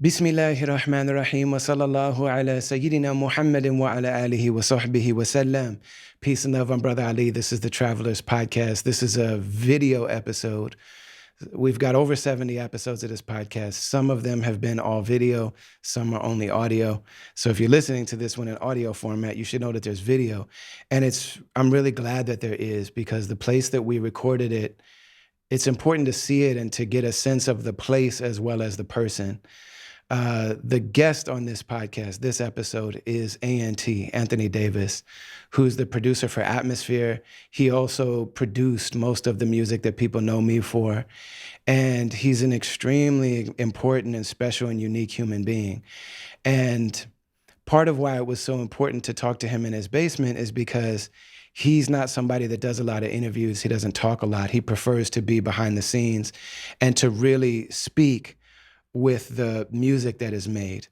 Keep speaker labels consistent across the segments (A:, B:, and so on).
A: Bismillahirrahmanirrahim wa sallallahu ala Sayyidina Muhammadin wa ala alihi wa sahbihi wa sallam. Peace and love, I'm Brother Ali. This is the Travelers Podcast. This is a video episode. We've got over 70 episodes of this podcast. Some of them have been all video, some are only audio. So if you're listening to this one in audio format, you should know that there's video. And I'm really glad that there is, because the place that we recorded it, it's important to see it and to get a sense of the place as well as the person. The guest on this podcast, this episode, is Anthony Davis, who's the producer for Atmosphere. He also produced most of the music that people know me for. And he's an extremely important and special and unique human being. And part of why it was so important to talk to him in his basement is because he's not somebody that does a lot of interviews. He doesn't talk a lot. He prefers to be behind the scenes and to really speak with the music that is made.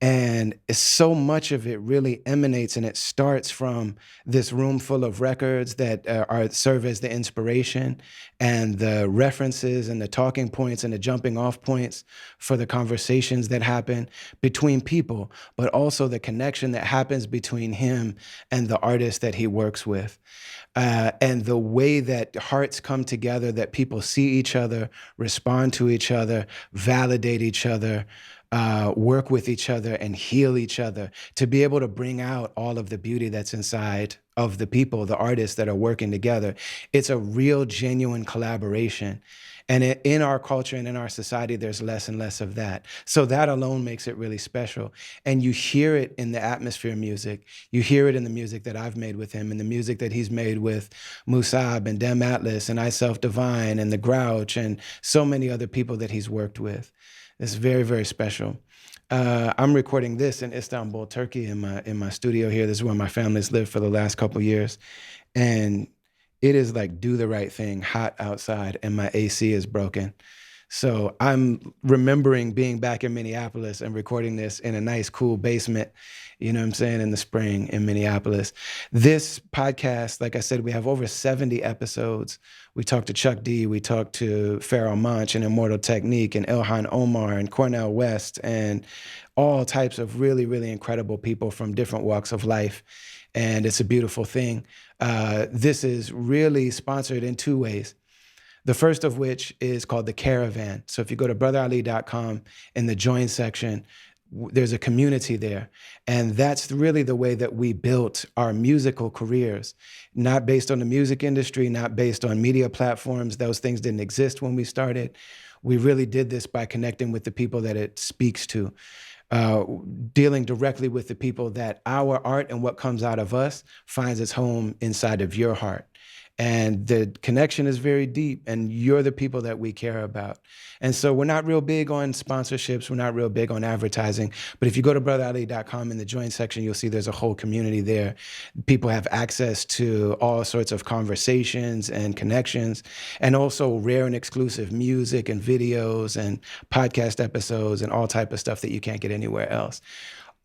A: And so much of it really emanates and it starts from this room full of records that serve as the inspiration and the references and the talking points and the jumping off points for the conversations that happen between people, but also the connection that happens between him and the artist that he works with. And the way that hearts come together, that people see each other, respond to each other, validate each other, work with each other and heal each other, to be able to bring out all of the beauty that's inside of the people, the artists that are working together. It's a real, genuine collaboration. And in our culture and in our society, there's less and less of that. So that alone makes it really special. And you hear it in the Atmosphere music. You hear it in the music that I've made with him and the music that he's made with Musab and Dem Atlas and I Self Divine and The Grouch and so many other people that he's worked with. It's very, very special. I'm recording this in Istanbul, Turkey, in my studio here. This is where my family's lived for the last couple of years. And it is like do the right thing, hot outside, and my AC is broken. So I'm remembering being back in Minneapolis and recording this in a nice, cool basement, you know what I'm saying, in the spring in Minneapolis. This podcast, like I said, we have over 70 episodes. We talked to Chuck D, we talked to Pharoah Monch and Immortal Technique and Ilhan Omar and Cornel West and all types of really, really incredible people from different walks of life. And it's a beautiful thing. This is really sponsored in two ways. The first of which is called The Caravan. So if you go to brotherali.com in the join section, there's a community there. And that's really the way that we built our musical careers, not based on the music industry, not based on media platforms. Those things didn't exist when we started. We really did this by connecting with the people that it speaks to, dealing directly with the people that our art and what comes out of us finds its home inside of your heart. And the connection is very deep, and you're the people that we care about. And so we're not real big on sponsorships. We're not real big on advertising. But if you go to brotherali.com in the join section, you'll see there's a whole community there. People have access to all sorts of conversations and connections, and also rare and exclusive music and videos and podcast episodes and all type of stuff that you can't get anywhere else.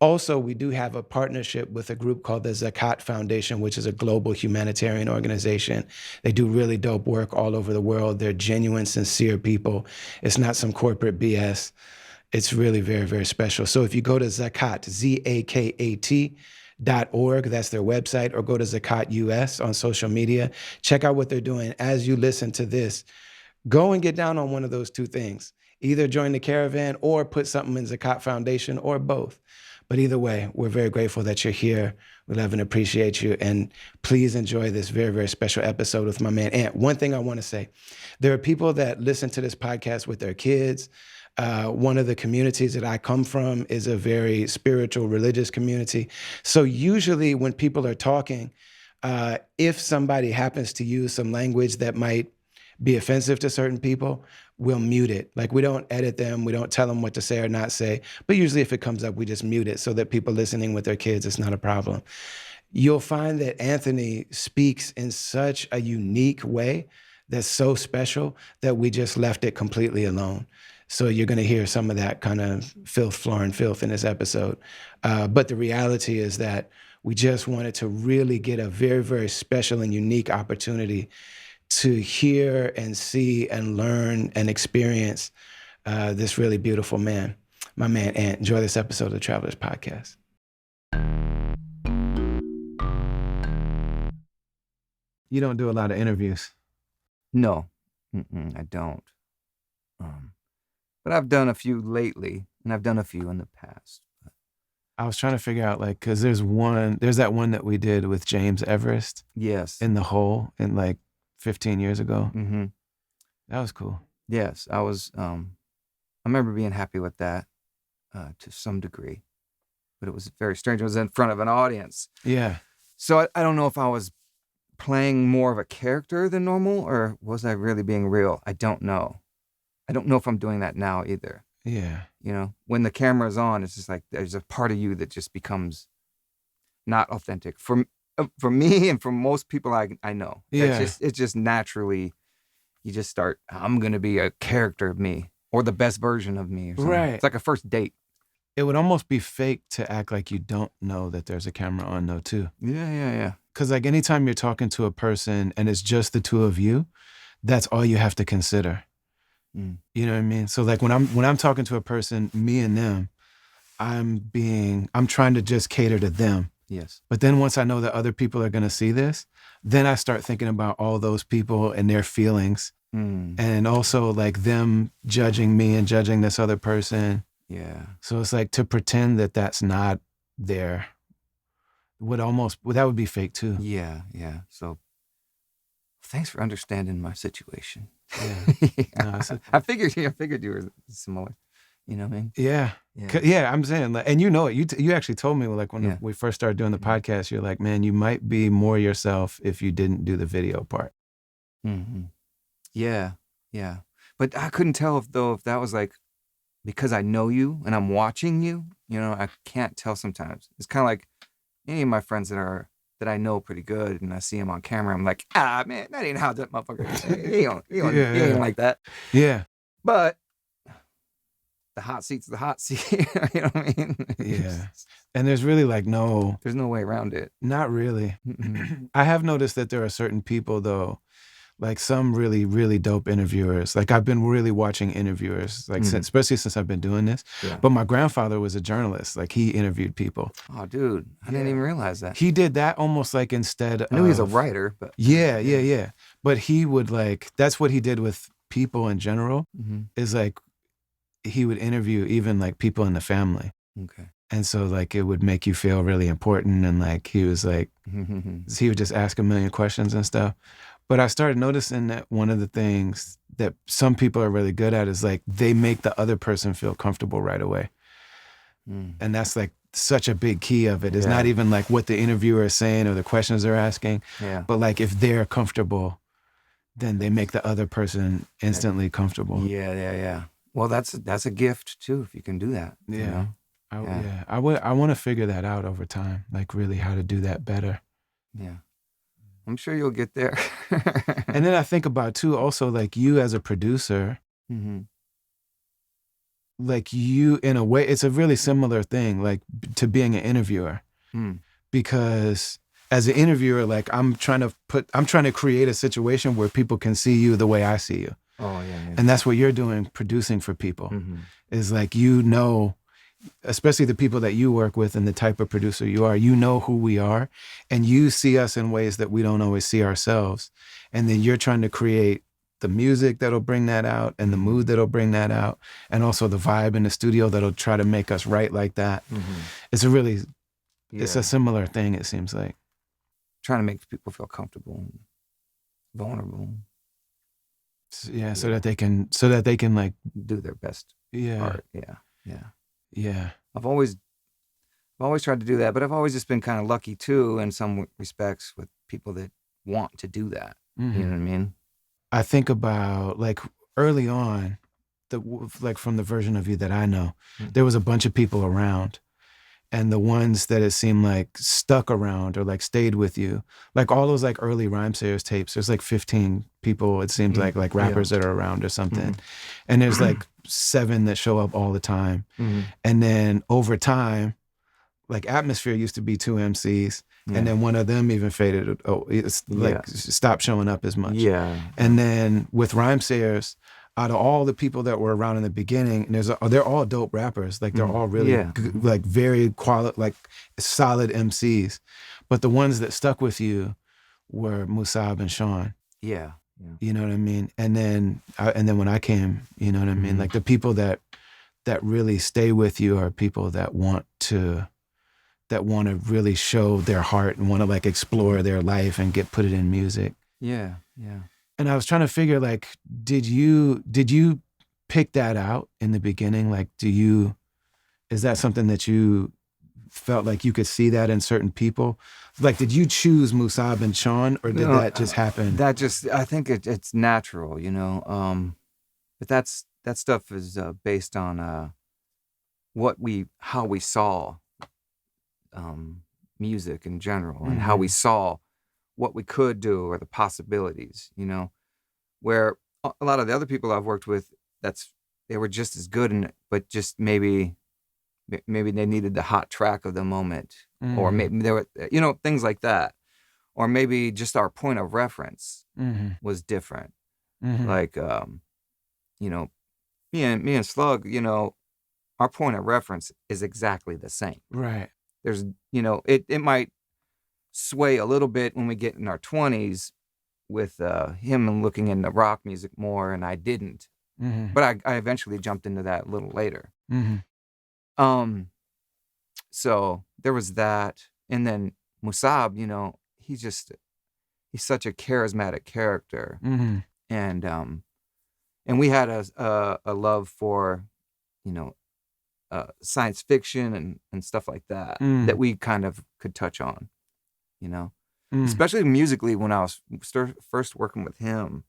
A: Also, we do have a partnership with a group called the Zakat Foundation, which is a global humanitarian organization. They do really dope work all over the world. They're genuine, sincere people. It's not some corporate BS. It's really very, very special. So if you go to Zakat, ZAKAT.org, that's their website, or go to Zakat US on social media, check out what they're doing. As you listen to this, go and get down on one of those two things. Either join the caravan or put something in Zakat Foundation, or both. But either way, we're very grateful that you're here. We love and appreciate you. And please enjoy this very, very special episode with my man Ant. One thing I want to say, there are people that listen to this podcast with their kids. One of the communities that I come from is a very spiritual, religious community. So usually when people are talking, if somebody happens to use some language that might be offensive to certain people, we'll mute it. Like, we don't edit them. We don't tell them what to say or not say. But usually if it comes up, we just mute it so that people listening with their kids, it's not a problem. You'll find that Anthony speaks in such a unique way that's so special that we just left it completely alone. So you're going to hear some of that kind of filth, floor, and filth in this episode. But the reality is that we just wanted to really get a very, very special and unique opportunity to hear and see and learn and experience this really beautiful man. My man Ant, enjoy this episode of the Travelers Podcast. You don't do a lot of interviews.
B: No, I don't. But I've done a few lately, and I've done a few in the past.
A: I was trying to figure out, like, because there's that one that we did with James Everest.
B: Yes.
A: In the hole in like 15 years ago.
B: Mm-hmm.
A: That was cool.
B: Yes, I was. I remember being happy with that to some degree, but it was very strange. It was in front of an audience.
A: Yeah.
B: So I don't know if I was playing more of a character than normal, or was I really being real? I don't know. I don't know if I'm doing that now either.
A: Yeah.
B: You know, when the camera's on, it's just like there's a part of you that just becomes not authentic for me and for most people I know.
A: Yeah.
B: It's just naturally, you just start, I'm going to be a character of me or the best version of me or something.
A: Right.
B: It's like a first date.
A: It would almost be fake to act like you don't know that there's a camera on though too.
B: Yeah.
A: Because like anytime you're talking to a person and it's just the two of you, that's all you have to consider.
B: Mm.
A: You know what I mean? So like when I'm talking to a person, me and them, I'm trying to just cater to them.
B: Yes.
A: But then once I know that other people are going to see this, then I start thinking about all those people and their feelings. And also like them judging me and judging this other person.
B: Yeah.
A: So it's like to pretend that that's not there that would be fake too.
B: Yeah. So thanks for understanding my situation.
A: Yeah. No,
B: I figured you were similar. You know what I mean?
A: Yeah. Yeah, I'm saying, like, and you know it. You actually told me, like, when we first started doing the podcast, you're like, man, you might be more yourself if you didn't do the video part.
B: Mm-hmm. Yeah. But I couldn't tell if that was like because I know you and I'm watching you. You know, I can't tell sometimes. It's kind of like any of my friends that I know pretty good, and I see him on camera. I'm like, man, that ain't how that motherfucker is. He ain't like that.
A: Yeah.
B: But the hot seat's the hot seat. You know what I mean?
A: Yeah. And there's really like
B: there's no way around it.
A: Not really. I have noticed that there are certain people though, like some really, really dope interviewers. Like I've been really watching interviewers, like especially since I've been doing this. Yeah. But my grandfather was a journalist. Like he interviewed people.
B: Oh, dude, I didn't even realize that.
A: He did that almost like instead.
B: I knew he was a writer, but
A: yeah. But he would like that's what he did with people in general. Is like he would interview even like people in the family.
B: Okay.
A: And so like it would make you feel really important, and like he was like he would just ask a million questions and stuff. But I started noticing that one of the things that some people are really good at is like they make the other person feel comfortable right away. And that's like such a big key of it. It's not even like what the interviewer is saying or the questions they're asking, but like if they're comfortable, then they make the other person instantly comfortable.
B: Yeah. Well, that's a gift too if you can do that.
A: Yeah.
B: You know?
A: I want to figure that out over time, like really how to do that better.
B: Yeah. I'm sure you'll get there.
A: And then I think about too, also like you as a producer, like you in a way, it's a really similar thing, like to being an interviewer, because as an interviewer, like I'm trying to create a situation where people can see you the way I see you.
B: Oh yeah.
A: And that's what you're doing, producing for people, is like, especially the people that you work with and the type of producer you are, you know who we are, and you see us in ways that we don't always see ourselves. And then you're trying to create the music that'll bring that out and the mood that'll bring that out, and also the vibe in the studio that'll try to make us write like that. It's it's a similar thing, it seems like.
B: Trying to make people feel comfortable and vulnerable.
A: Yeah, so that they can like
B: do their best art. Yeah. I've always tried to do that, but I've always just been kind of lucky too in some respects with people that want to do that. You know what I mean?
A: I think about like early on, like from the version of you that I know, there was a bunch of people around, and the ones that it seemed like stuck around or like stayed with you, like all those like early Rhymesayers tapes, there's like 15 people, it seems like rappers that are around or something. And there's like 7 that show up all the time. And then over time, like Atmosphere used to be 2 MCs, and then one of them even faded. It's like stopped showing up as much.
B: Yeah.
A: And then with Rhymesayers, out of all the people that were around in the beginning, and they're all dope rappers. Like they're all really
B: Yeah.
A: like very like solid MCs. But the ones that stuck with you were Musab and Sean.
B: Yeah. Yeah.
A: You know what I mean? And then when I came, you know what I mean? Like the people that really stay with you are people that want to really show their heart and want to like explore their life and put it in music.
B: Yeah. Yeah.
A: And I was trying to figure, like, did you pick that out in the beginning? Like, is that something that you felt like you could see that in certain people? Like, did you choose Musab and Sean, or did that just happen?
B: I think it's natural, you know. But that stuff is based on how we saw music in general, and how we saw what we could do or the possibilities, you know. Where a lot of the other people I've worked with, they were just as good in it, but just maybe they needed the hot track of the moment, or maybe there were, you know, things like that, or maybe just our point of reference was different. Like, you know, me and Slug, you know, our point of reference is exactly the same.
A: Right.
B: There's, you know, it might sway a little bit when we get in our 20s with him looking into rock music more, and I didn't. But I eventually jumped into that a little later. So there was that. And then Musab, you know, he's such a charismatic character. And we had a love for, you know, science fiction and stuff like that, that we kind of could touch on, you know, especially musically. When I was first working with him,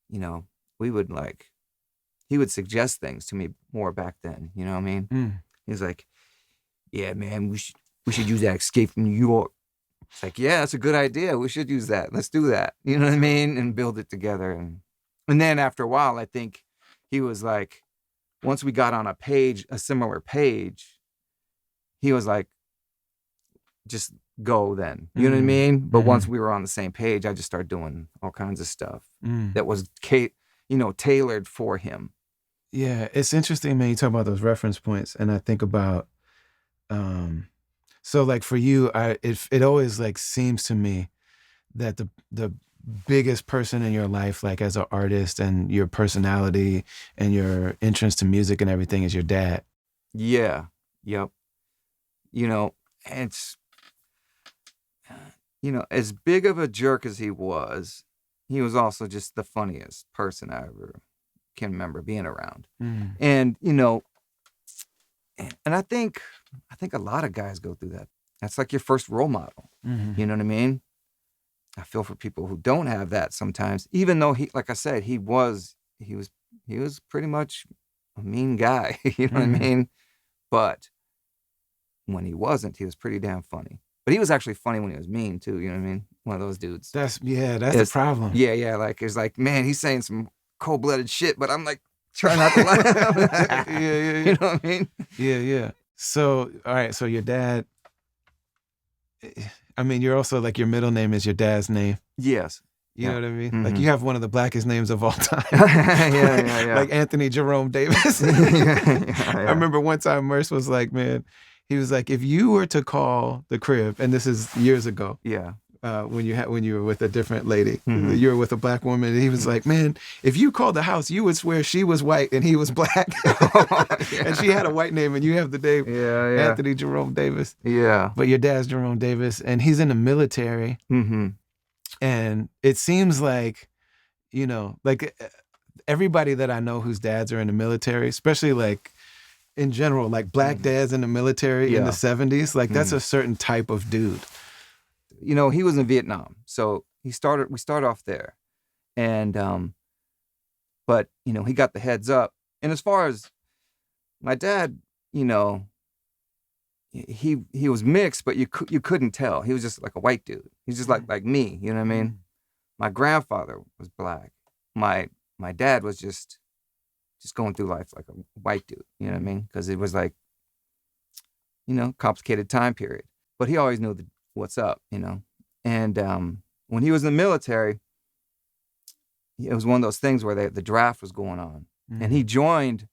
B: you know, he would suggest things to me more back then, you know what I mean? He was like, yeah, man, we should use that Escape from New York. It's like, yeah, that's a good idea. We should use that. Let's do that. You know what I mean? And build it together. And then after a while, I think he was like, once we got on a similar page, he was like, just go then. You know what I mean? But once we were on the same page, I just started doing all kinds of stuff that was, you know, tailored for him.
A: Yeah, it's interesting, man. You talk about those reference points, and I think about, so like for you, it always like seems to me that the biggest person in your life, like as an artist and your personality and your entrance to music and everything, is your dad.
B: Yeah. Yep. You know, it's, you know, as big of a jerk as he was also just the funniest person I ever can remember being around. And, you know, and I think a lot of guys go through that. That's like your first role model. You know what I mean? I feel for people who don't have that sometimes, even though like I said, he was pretty much a mean guy. You know what I mean? But when he wasn't, he was pretty damn funny. But he was actually funny when he was mean too. You know what I mean? One of those dudes.
A: That's the problem.
B: Yeah. Like, it's like, man, he's saying some cold-blooded shit, but I'm like trying not to laugh.
A: Yeah.
B: You know what I mean?
A: Yeah. So, all right. So your dad, I mean, you're also like, your middle name is your dad's name.
B: Yes.
A: You know what I mean? Like, you have one of the blackest names of all time.
B: Yeah.
A: Like Anthony Jerome Davis. I remember one time Merce was like, man, he was like, if you were to call the crib, and this is years ago.
B: Yeah.
A: When you were with a different lady, you were with a black woman, and he was like, man, if you called the house, you would swear she was white and he was black. And she had a white name, and you have the name Anthony Jerome Davis.
B: Yeah.
A: But your dad's Jerome Davis, and he's in the military. And it seems like, you know, like everybody that I know whose dads are in the military, especially like in general, like black dads in the military in the 70s, like that's a certain type of dude.
B: You know, he was in Vietnam, so we started off there, and but you know, he got the heads up. And as far as my dad, you know, he was mixed, but you couldn't tell. He was just like a white dude. He's just like me. You know what I mean? My grandfather was black. My dad was just going through life like a white dude. You know what I mean? Because it was like, you know, complicated time period. But he always knew what's up, you know. And when he was in the military, it was one of those things where the draft was going on, and he joined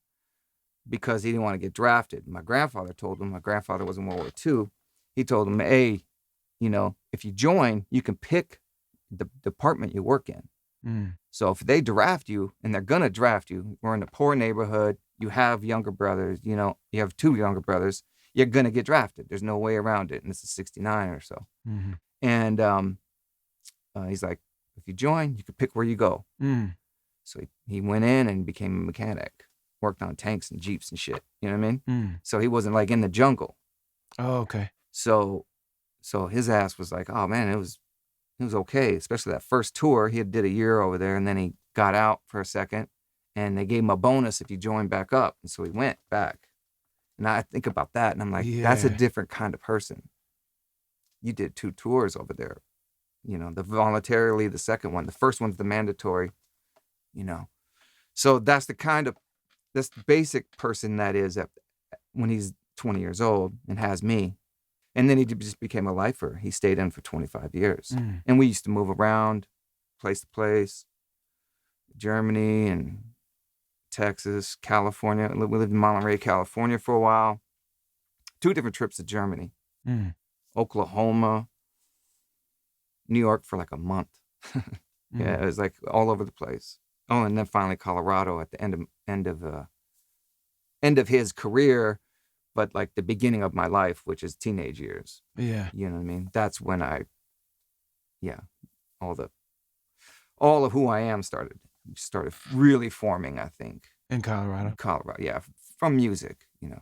B: because he didn't want to get drafted. My grandfather told him. My grandfather was in World War II. He told him, "Hey, if you join, you can pick the department you work in. So if they draft you, and they're gonna draft you, we're in a poor neighborhood. You have younger brothers. You have 2 younger brothers. You're gonna get drafted. There's no way around it." And this is '69 or so. And he's like, "If you join, you can pick where you go." So he went in and became a mechanic, worked on tanks and Jeeps and shit. You know what I mean? So he wasn't like in the jungle.
A: Oh, okay.
B: So his ass was like, oh man, it was okay, especially that first tour. He did a year over there, and then he got out for a second, and they gave him a bonus if he joined back up, and so he went back. And I think about that, and I'm like, that's a different kind of person. You did 2 tours over there, the voluntarily, the second one, the first one's the mandatory, So that's the basic person that is when he's 20 years old and has me. And then he just became a lifer. He stayed in for 25 years. And we used to move around place to place, Germany and Texas, California. We lived in Monterey, California for a while. 2 different trips to Germany, Oklahoma, New York for like a month. Yeah, it was like all over the place. Oh, and then finally Colorado at the end of his career, but like the beginning of my life, which is teenage years.
A: Yeah.
B: You know what I mean? That's when all of who I am started really forming, I think.
A: In Colorado?
B: Colorado, yeah. From music, Yeah.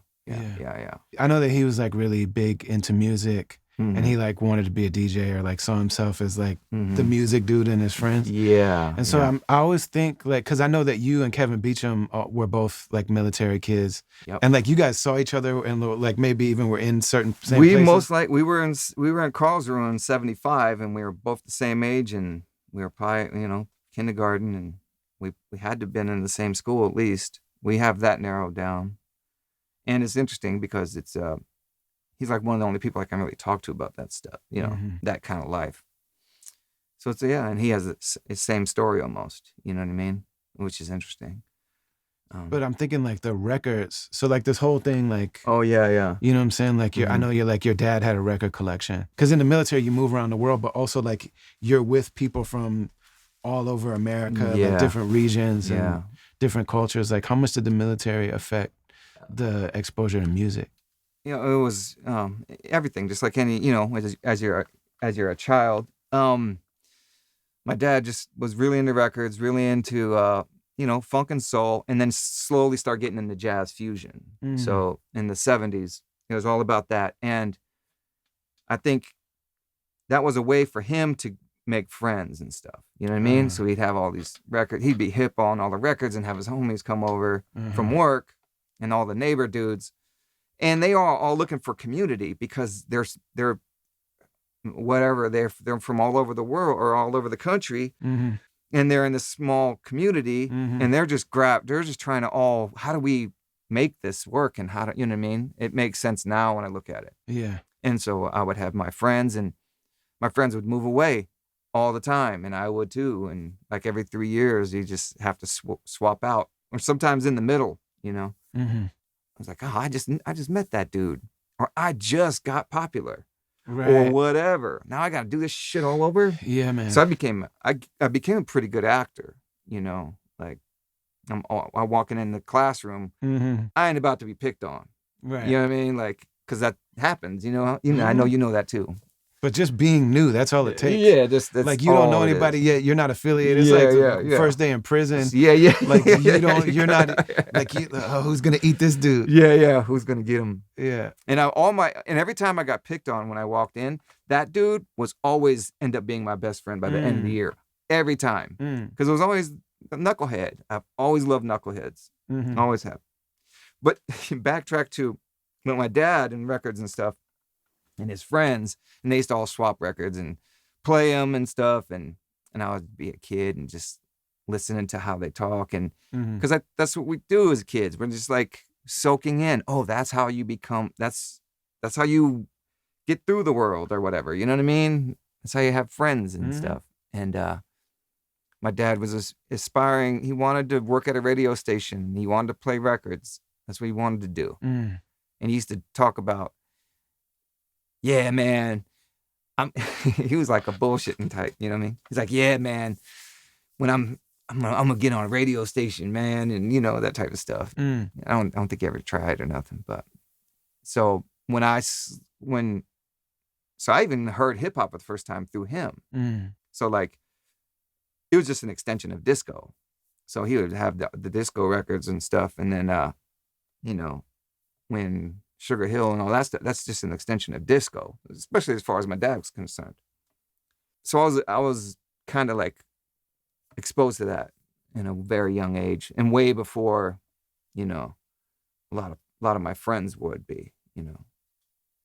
A: I know that he was like really big into music, and he like wanted to be a DJ, or like saw himself as like the music dude and his friends.
B: Yeah.
A: And so I always think like, cause I know that you and Kevin Beecham were both like military kids.
B: Yep.
A: And like you guys saw each other and like maybe even were in certain same places.
B: We were in Carlsruhe in '75, and we were both the same age, and we were probably, kindergarten, and we had to have been in the same school at least. We have that narrowed down. And it's interesting because it's he's like one of the only people I can really talk to about that stuff, that kind of life. So it's, and he has the same story almost, you know what I mean? Which is interesting.
A: But I'm thinking like the records. So like this whole thing, like,
B: oh yeah.
A: You know what I'm saying? Like I know you're like, your dad had a record collection. Cause in the military you move around the world, but also like you're with people from all over America, like different regions and different cultures. Like how much did the military affect the exposure to music?
B: It was everything, just like any, as you're a child. My dad just was really into records, really into funk and soul, and then slowly start getting into jazz fusion. So in the '70s, it was all about that. And I think that was a way for him to make friends and stuff. You know what I mean? So he'd have all these records. He'd be hip on all the records and have his homies come over from work and all the neighbor dudes. And they are all looking for community because they're whatever, they're from all over the world or all over the country. And they're in this small community and they're just trying to how do we make this work, and how do, you know what I mean? It makes sense now when I look at it.
A: Yeah.
B: And so I would have my friends, and my friends would move away all the time, and I would too. And like every 3 years, you just have to swap out, or sometimes in the middle, I was like, oh, I just met that dude, or I just got popular. Right. Or whatever. Now I got to do this shit all over.
A: Yeah, man.
B: So I became a pretty good actor. Like I'm walking in the classroom. I ain't about to be picked on.
A: Right.
B: You know what I mean? Like, because that happens. I know you know that too.
A: But just being new, that's all it takes.
B: Yeah, that's
A: like you don't know anybody yet. You're not affiliated. It's like first day in prison.
B: Yeah.
A: Like you're not like who's gonna eat this dude?
B: Yeah. Who's gonna get him?
A: Yeah.
B: And every time I got picked on when I walked in, that dude was always end up being my best friend by the end of the year. Every time, because it was always a knucklehead. I've always loved knuckleheads. Always have. But backtrack to with my dad and records and stuff. And his friends, and they used to all swap records and play them and stuff, and I would be a kid and just listening to how they talk, and because that's what we do as kids. We're just like soaking in. Oh, that's how you become. That's how you get through the world or whatever. You know what I mean? That's how you have friends and stuff. And My dad was aspiring. He wanted to work at a radio station. He wanted to play records. That's what he wanted to do.
A: Mm.
B: And he used to talk about, yeah, man. He was like a bullshitting type. You know what I mean? He's like, yeah, man. When I'm gonna get on a radio station, man, and you know that type of stuff.
A: Mm.
B: I don't think he ever tried or nothing. But so so I even heard hip hop for the first time through him.
A: Mm.
B: So like, it was just an extension of disco. So he would have the disco records and stuff, and then you know, when Sugar Hill and all that stuff, that's just an extension of disco, especially as far as my dad was concerned. So I was kind of like exposed to that in a very young age, and way before, you know, a lot of my friends would be, you know.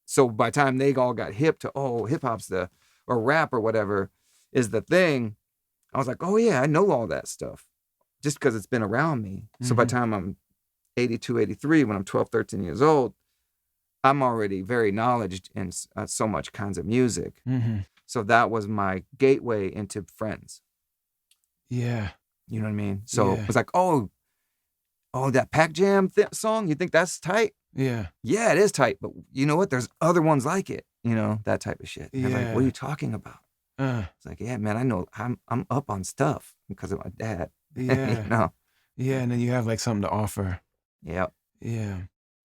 B: So by the time they all got hip to, oh, hip hop's or rap or whatever is the thing, I was like, oh yeah, I know all that stuff just because it's been around me. Mm-hmm. So by the time I'm 82, 83, when I'm 12, 13 years old, I'm already very knowledgeable in so much kinds of music.
A: Mm-hmm.
B: So that was my gateway into friends.
A: Yeah.
B: You know what I mean? So it was like, oh, that Pac Jam song, you think that's tight?
A: Yeah.
B: Yeah, it is tight, but you know what? There's other ones like it, you know, that type of shit. Yeah. I was like, what are you talking about? It's like, yeah, man, I know I'm up on stuff because of my dad.
A: Yeah.
B: You know?
A: Yeah, and then you have like something to offer.
B: Yep.
A: Yeah.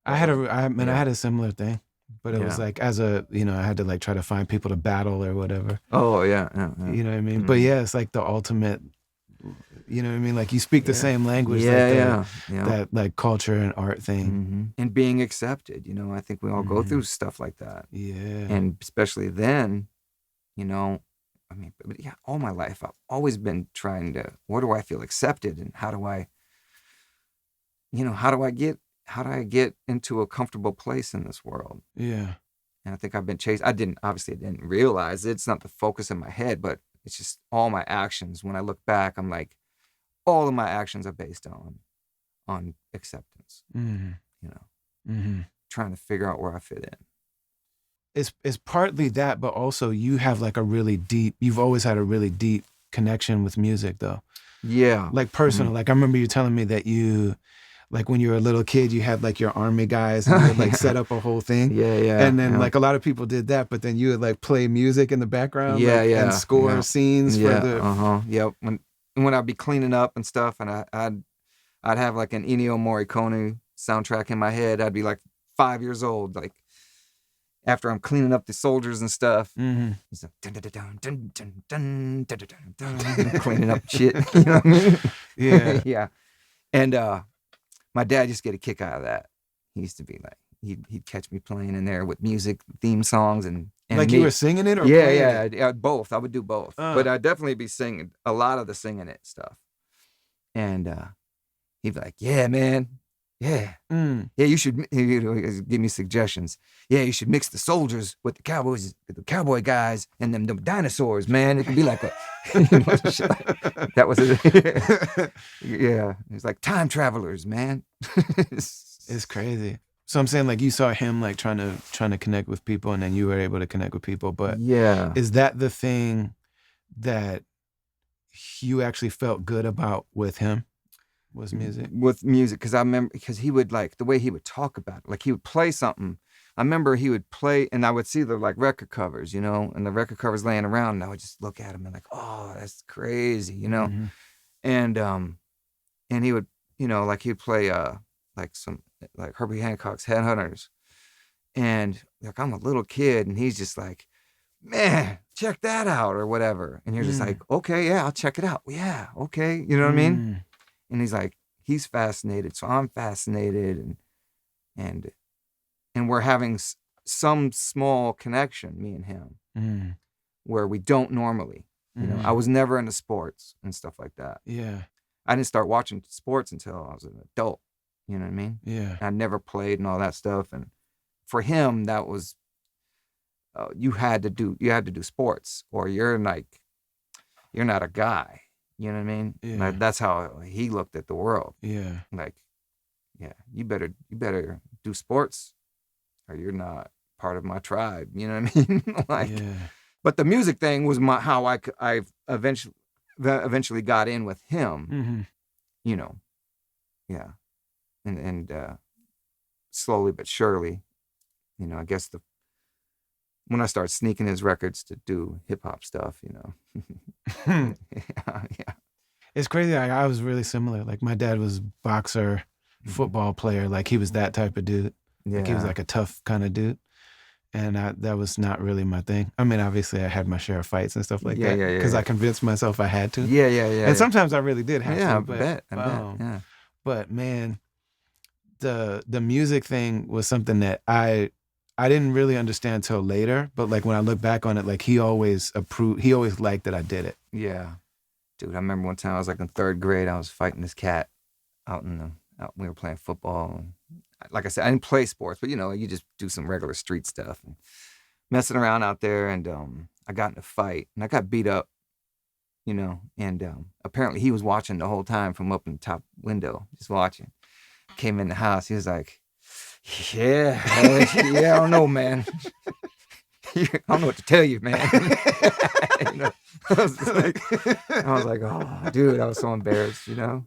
A: I had a similar thing, but it was like I had to like try to find people to battle or whatever.
B: Oh yeah.
A: You know what I mean?
B: Mm-hmm.
A: But yeah, it's like the ultimate, you know what I mean? Like you speak the same language, that like culture and art thing.
B: Mm-hmm. And being accepted, you know, I think we all go through stuff like that.
A: Yeah.
B: And especially then, you know, I mean, but yeah, all my life I've always been trying to, where do I feel accepted, and how do I get into a comfortable place in this world?
A: Yeah.
B: And I think I've been chased. I didn't realize it's not the focus in my head, but it's just all my actions. When I look back, I'm like, all of my actions are based on acceptance.
A: Mm-hmm.
B: You know, trying to figure out where I fit in.
A: It's partly that, but also you have like you've always had a really deep connection with music though.
B: Yeah.
A: Like personal. Mm-hmm. Like I remember you telling me that you, like when you were a little kid, you had like your army guys and you would like set up a whole thing.
B: Yeah.
A: And then like a lot of people did that, but then you would like play music in the background. And score scenes for the.
B: Yep. When I'd be cleaning up and stuff, and I'd have like an Ennio Morricone soundtrack in my head. I'd be like 5 years old, like after I'm cleaning up the soldiers and stuff.
A: Mm-hmm.
B: He's like dun, dun, dun, dun, dun, dun, dun, dun, dun, cleaning up shit. You know what I mean?
A: Yeah.
B: Yeah. And my dad used to get a kick out of that. He used to be like, he'd catch me playing in there with music, theme songs, and
A: like you were singing it or
B: yeah, both. I would do both, but I'd definitely be singing a lot of the singing it stuff. And he'd be like, "Yeah, man, yeah, yeah, you should give me suggestions. Yeah, you should mix the soldiers with the cowboys, the cowboy guys, and them dinosaurs, man. It could be like a that was it. Yeah, it's like time travelers, man.
A: It's crazy. So I'm saying like you saw him like trying to connect with people, and then you were able to connect with people. But
B: yeah,
A: is that the thing that you actually felt good about with him? Was music?
B: With music, because I remember, because he would like the way he would talk about it. Like he would play something. I remember he would play, and I would see the like record covers, you know, and the record covers laying around, and I would just look at him and like, oh, that's crazy, you know. And he would, you know, like he'd play like some like Herbie Hancock's Headhunters, and like I'm a little kid, and he's just like, man, check that out or whatever, and you're just like, okay, yeah, I'll check it out. Yeah, okay, you know what I mean? And he's like, he's fascinated, so I'm fascinated, and we're having some small connection, me and him, where we don't normally. You know, I was never into sports and stuff like that.
A: Yeah,
B: I didn't start watching sports until I was an adult. You know what I mean?
A: Yeah.
B: I never played and all that stuff, and for him, that was you had to do sports, or you're not a guy. You know what I mean?
A: Yeah.
B: Like, that's how he looked at the world.
A: Yeah.
B: Like, yeah, you better do sports, or you're not part of my tribe. You know what I mean? Like,
A: yeah.
B: But the music thing was how I eventually eventually got in with him,
A: Mm-hmm.
B: you know, yeah. And slowly but surely, you know, I guess when I started sneaking his records to do hip hop stuff, you know. Yeah.
A: It's crazy. I was really similar. Like my dad was boxer, football player. Like he was that type of dude. Like he was
B: Yeah.
A: like a tough kind of dude. And that was not really my thing. I mean, obviously I had my share of fights and stuff like
B: Yeah,
A: that
B: yeah, yeah,
A: because I
B: yeah.
A: convinced myself I had to.
B: Yeah, yeah, yeah.
A: And sometimes I really did have
B: Yeah,
A: to.
B: I
A: But,
B: bet. Yeah.
A: but man, the music thing was something that I didn't really understand till later. But like when I look back on it, like he always liked that I did it.
B: Yeah. Dude, I remember one time I was like in 3rd grade, I was fighting this cat we were playing football. And like I said, I didn't play sports, but you know, you just do some regular street stuff and messing around out there. And I got in a fight and I got beat up, you know, and apparently he was watching the whole time from up in the top window, just watching. Came in the house, he was like, yeah, I don't know, man. I don't know what to tell you, man. You know, I was like, oh, dude, I was so embarrassed, you know.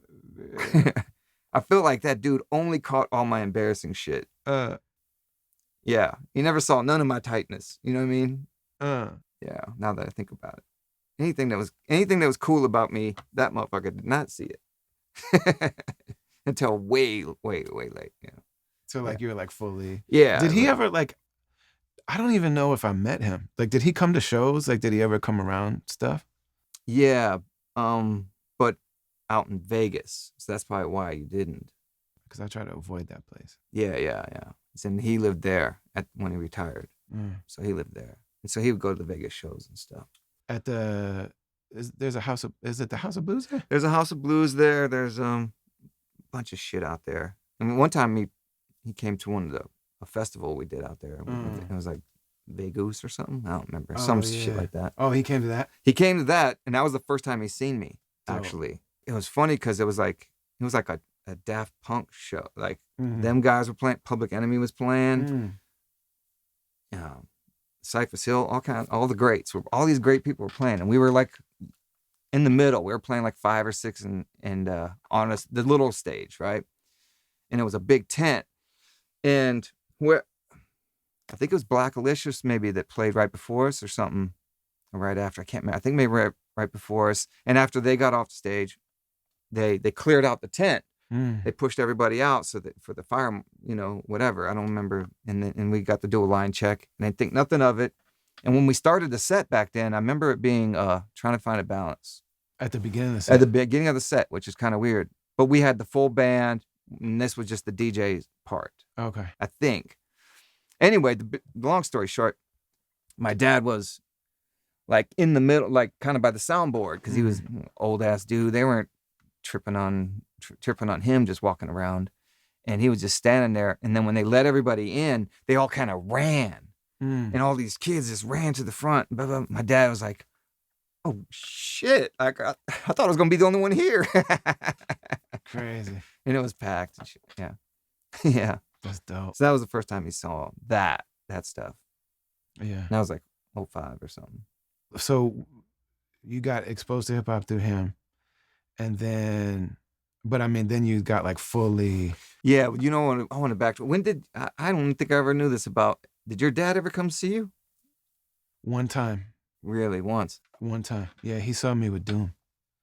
B: I feel like that dude only caught all my embarrassing shit. Yeah, he never saw none of my tightness. You know what I mean? Yeah. Now that I think about it, anything that was cool about me, that motherfucker did not see it until way, way, way late. Yeah.
A: So like you were like fully.
B: Yeah.
A: Did he ever like? I don't even know if I met him. Like, did he come to shows? Like, did he ever come around stuff?
B: Yeah. But out in Vegas, so that's probably why you didn't.
A: Because I try to avoid that place.
B: Yeah. And he lived there when he retired. So he lived there, and so he would go to the Vegas shows and stuff.
A: At there's a house of, is it the House of Blues there?
B: There's a House of Blues there. There's a bunch of shit out there. I mean, one time he came to a festival we did out there. It was like Vegas or something. I don't remember. Shit like that.
A: Oh, he came to that?
B: He came to that, and that was the first time he seen me,
A: Dope.
B: actually. It was funny because it was like a Daft Punk show. Like, them guys were playing, Public Enemy was playing. Cypress Hill, all the greats. All these great people were playing, and we were like in the middle. We were playing like 5 or 6 and on the little stage, right? And it was a big tent. And where I think it was Black Alicious maybe that played right before us or something, or right after. I can't remember. I think maybe right before us. And after they got off the stage, they cleared out the tent. They pushed everybody out so that for the fire, you know, whatever. I don't remember. And we got to do a line check, and I didn't think nothing of it. And when we started the set back then, I remember it being Trying to Find a Balance.
A: At the beginning of the set?
B: At the beginning of the set, which is kind of weird. But we had the full band, and this was just the DJ's part.
A: Okay.
B: I think. Anyway, the long story short, my dad was like in the middle, like kind of by the soundboard, because he was an old ass dude. They weren't tripping on him just walking around, and he was just standing there. And then when they let everybody in, they all kind of ran, and all these kids just ran to the front. Blah, blah. My dad was like, "Oh shit! I thought I was gonna be the only one here."
A: Crazy.
B: And it was packed and shit. Yeah, yeah.
A: That's dope.
B: So that was the first time he saw that stuff.
A: Yeah.
B: And that was like 05 or something.
A: So you got exposed to hip hop through him, and then, but I mean, then you got like fully.
B: Yeah, you know, I want to back to when did I don't think I ever knew this about. Did your dad ever come see you?
A: One time.
B: Really, once.
A: One time. Yeah, he saw me with Doom.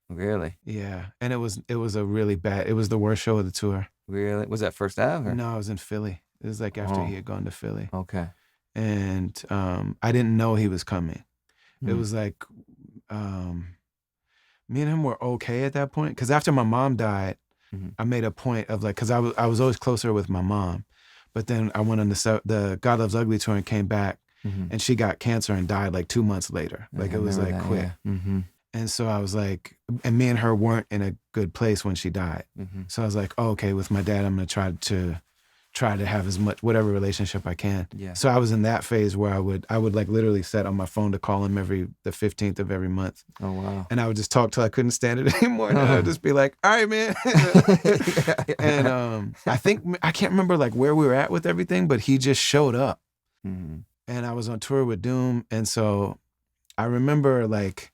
B: Really?
A: Yeah, and it was a really bad. It was the worst show of the tour.
B: Really? Was that First Ave? Or?
A: No, I was in Philly. It was like after he had gone to Philly.
B: Okay.
A: And I didn't know he was coming. It was like me and him were okay at that point, because after my mom died, I made a point of like, because I was always closer with my mom, but then I went on the God Loves Ugly tour and came back, and she got cancer and died like 2 months later. Like it was like
B: that,
A: quick.
B: Yeah.
A: And so I was like, and me and her weren't in a good place when she died. So I was like, oh, okay, with my dad, I'm gonna try to have as much whatever relationship I can.
B: Yeah.
A: So I was in that phase where I would like literally set on my phone to call him the 15th of every month.
B: Oh wow.
A: And I would just talk till I couldn't stand it anymore. And I would just be like, all right, man. And I can't remember like where we were at with everything, but he just showed up. And I was on tour with Doom. And so I remember like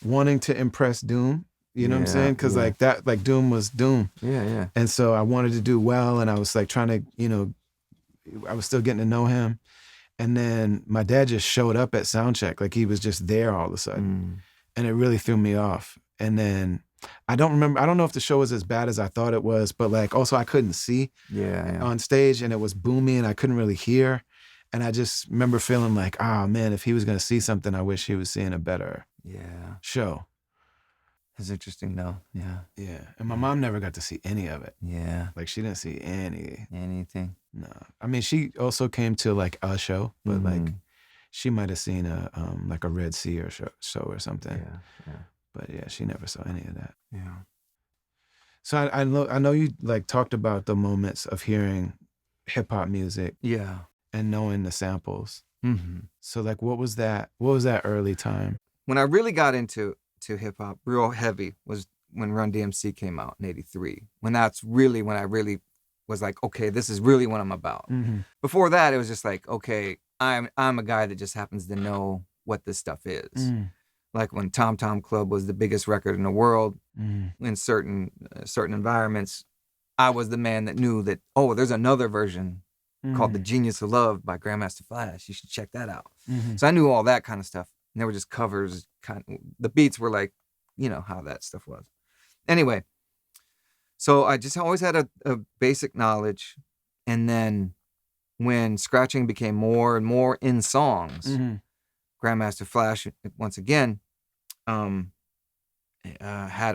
A: wanting to impress Doom. You know what I'm saying? Because like that, like Doom was Doom.
B: Yeah.
A: And so I wanted to do well, and I was like trying to, you know, I was still getting to know him. And then my dad just showed up at sound check, like he was just there all of a sudden, and it really threw me off. And then I don't know if the show was as bad as I thought it was, but like also I couldn't see on stage, and it was boomy, and I couldn't really hear. And I just remember feeling like, oh man, if he was gonna see something, I wish he was seeing a better show.
B: It's interesting though. Yeah.
A: And my mom never got to see any of it.
B: Yeah.
A: Like she didn't see
B: anything.
A: No. I mean, she also came to like a show, but like she might have seen a like a Red Sea or show or something.
B: Yeah.
A: But yeah, she never saw any of that.
B: Yeah.
A: So I know you like talked about the moments of hearing hip hop music.
B: Yeah.
A: And knowing the samples.
B: Mm-hmm.
A: So like what was that early time?
B: When I really got into hip hop real heavy was when Run DMC came out in '83. When I really was like, okay, this is really what I'm about.
A: Mm-hmm.
B: Before that, it was just like, okay, I'm a guy that just happens to know what this stuff is. Like when Tom Tom Club was the biggest record in the world, in certain environments, I was the man that knew that, oh, there's another version called The Genius of Love by Grandmaster Flash. You should check that out. So I knew all that kind of stuff. And they were just covers. The beats were like, you know, how that stuff was. Anyway, so I just always had a basic knowledge. And then when scratching became more and more in songs, Grandmaster Flash, once again, had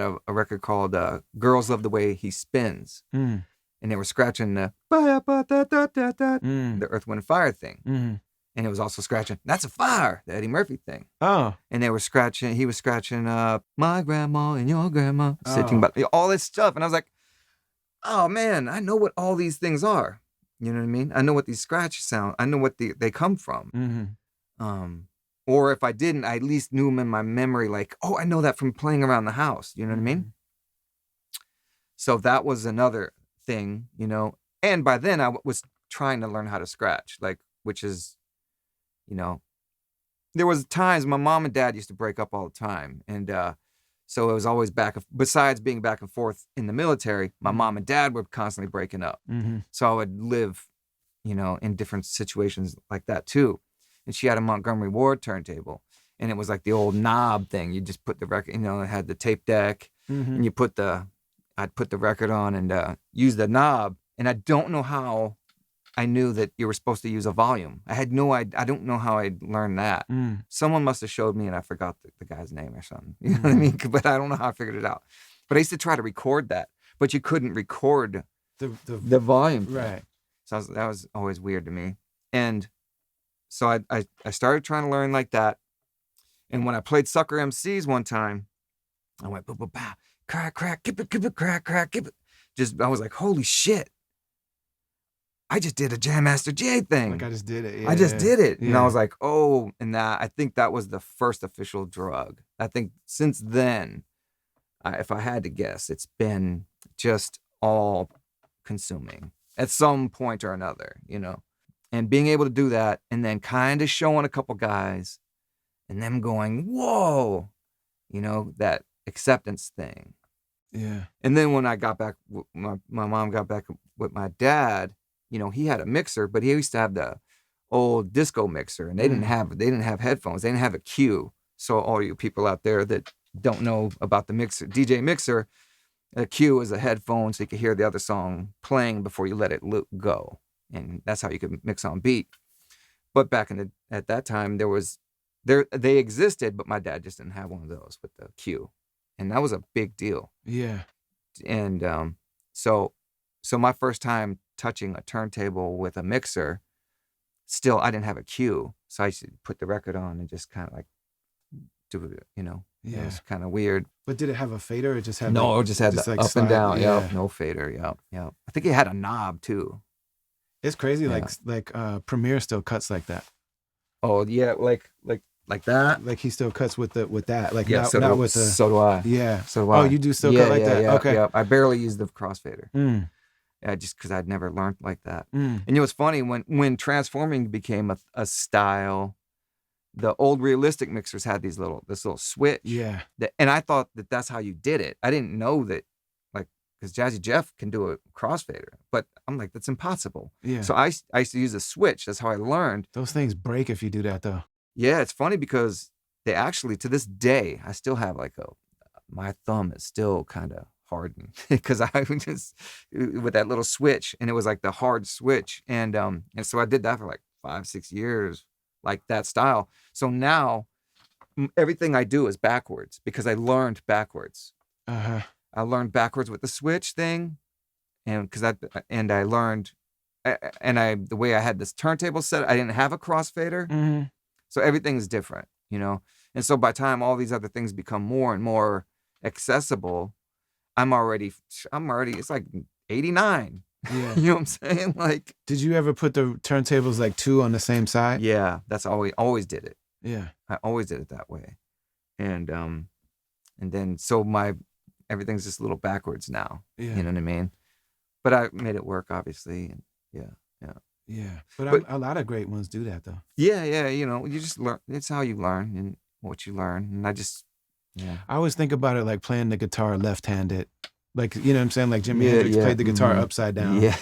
B: a record called Girls Love the Way He Spins. And they were scratching the Earth, Wind, and Fire thing. And it was also scratching, That's a Fire, the Eddie Murphy thing.
A: Oh.
B: And he was scratching, my grandma and your grandma, sitting by, all this stuff. And I was like, oh man, I know what all these things are. You know what I mean? I know what these scratch sound, I know what they come from. Or if I didn't, I at least knew them in my memory, like, oh, I know that from playing around the house. You know what I mean? So that was another thing, you know. And by then I was trying to learn how to scratch, like, which is, you know, there was times my mom and dad used to break up all the time. And so it was always besides being back and forth in the military, my mom and dad were constantly breaking up. So I would live, you know, in different situations like that too. And she had a Montgomery Ward turntable, and it was like the old knob thing. You just put the record, you know, it had the tape deck, and I'd put the record on and use the knob. And I don't know how I knew that you were supposed to use a volume. I don't know how I learned that. Someone must have showed me, and I forgot the guy's name or something. You know what I mean? But I don't know how I figured it out. But I used to try to record that, but you couldn't record the volume.
A: Right.
B: So that was always weird to me. And so I started trying to learn like that. And when I played Sucker MCs one time, I went, ba-ba-ba, crack, crack, kip it, crack, crack, kip it. I was like, holy shit. I just did a Jam Master Jay thing.
A: Like I just did it. Yeah,
B: I just did it.
A: Yeah.
B: And I was like, oh, and I think that was the first official drug. I think since then, if I had to guess, it's been just all consuming at some point or another, you know. And being able to do that and then kind of showing a couple guys and them going, whoa, you know, that acceptance thing.
A: Yeah.
B: And then when I got back, my mom got back with my dad, you know, he had a mixer, but he used to have the old disco mixer, and they didn't have headphones. They didn't have a cue. So all you people out there that don't know about the mixer, DJ mixer, a cue is a headphone so you could hear the other song playing before you let it go. And that's how you could mix on beat. But back at that time, they existed, but my dad just didn't have one of those with the cue. And that was a big deal.
A: Yeah.
B: And so my first time touching a turntable with a mixer, still I didn't have a cue. So I used to put the record on and just kind of like do it, you know.
A: Yeah.
B: It was kind of weird.
A: But did it have a fader or it just had
B: it just had the
A: like
B: up
A: slide?
B: and down.
A: Yeah.
B: Yep, no fader. Yep. I think it had a knob too.
A: It's crazy.
B: Yeah.
A: Like Premier still cuts like that.
B: Oh yeah, like that.
A: Like he still cuts with that. Like
B: Yeah,
A: not with the.
B: So do I.
A: Yeah.
B: So do I.
A: Oh, you do still cut like that.
B: Yeah,
A: okay.
B: Yeah. I barely use the crossfader. Just because I'd never learned like that. And it was funny when transforming became a style the old realistic mixers had this little switch.
A: Yeah.
B: And I thought that that's how you did it. I didn't know that, like, because Jazzy Jeff can do a crossfader, but I'm like, that's impossible.
A: Yeah.
B: So I used to use a switch. That's how I learned.
A: Those things break if you do that, though.
B: Yeah, it's funny because they actually, to this day, I still have like my thumb is still kind of hardened because I was just with that little switch, and it was like the hard switch, and so I did that for like 5-6 years, like that style. So now everything I do is backwards because I learned backwards.
A: Uh-huh.
B: I learned backwards with the switch thing, and I learned, the way I had this turntable set, I didn't have a crossfader,
A: Mm-hmm.
B: so everything is different, you know. And so by the time all these other things become more and more accessible, I'm already. It's like 89.
A: Yeah.
B: You know what I'm saying? Like,
A: did you ever put the turntables like two on the same side?
B: Yeah, that's always did it.
A: Yeah.
B: I always did it that way. And then so everything's just a little backwards now.
A: Yeah.
B: You know what I mean? But I made it work, obviously. And
A: yeah. But a lot of great ones do that, though.
B: Yeah. You know, you just learn. It's how you learn and what you learn. And
A: I always think about it like playing the guitar left-handed. Like, you know what I'm saying? Like Jimi Hendrix played the guitar upside down.
B: Yeah.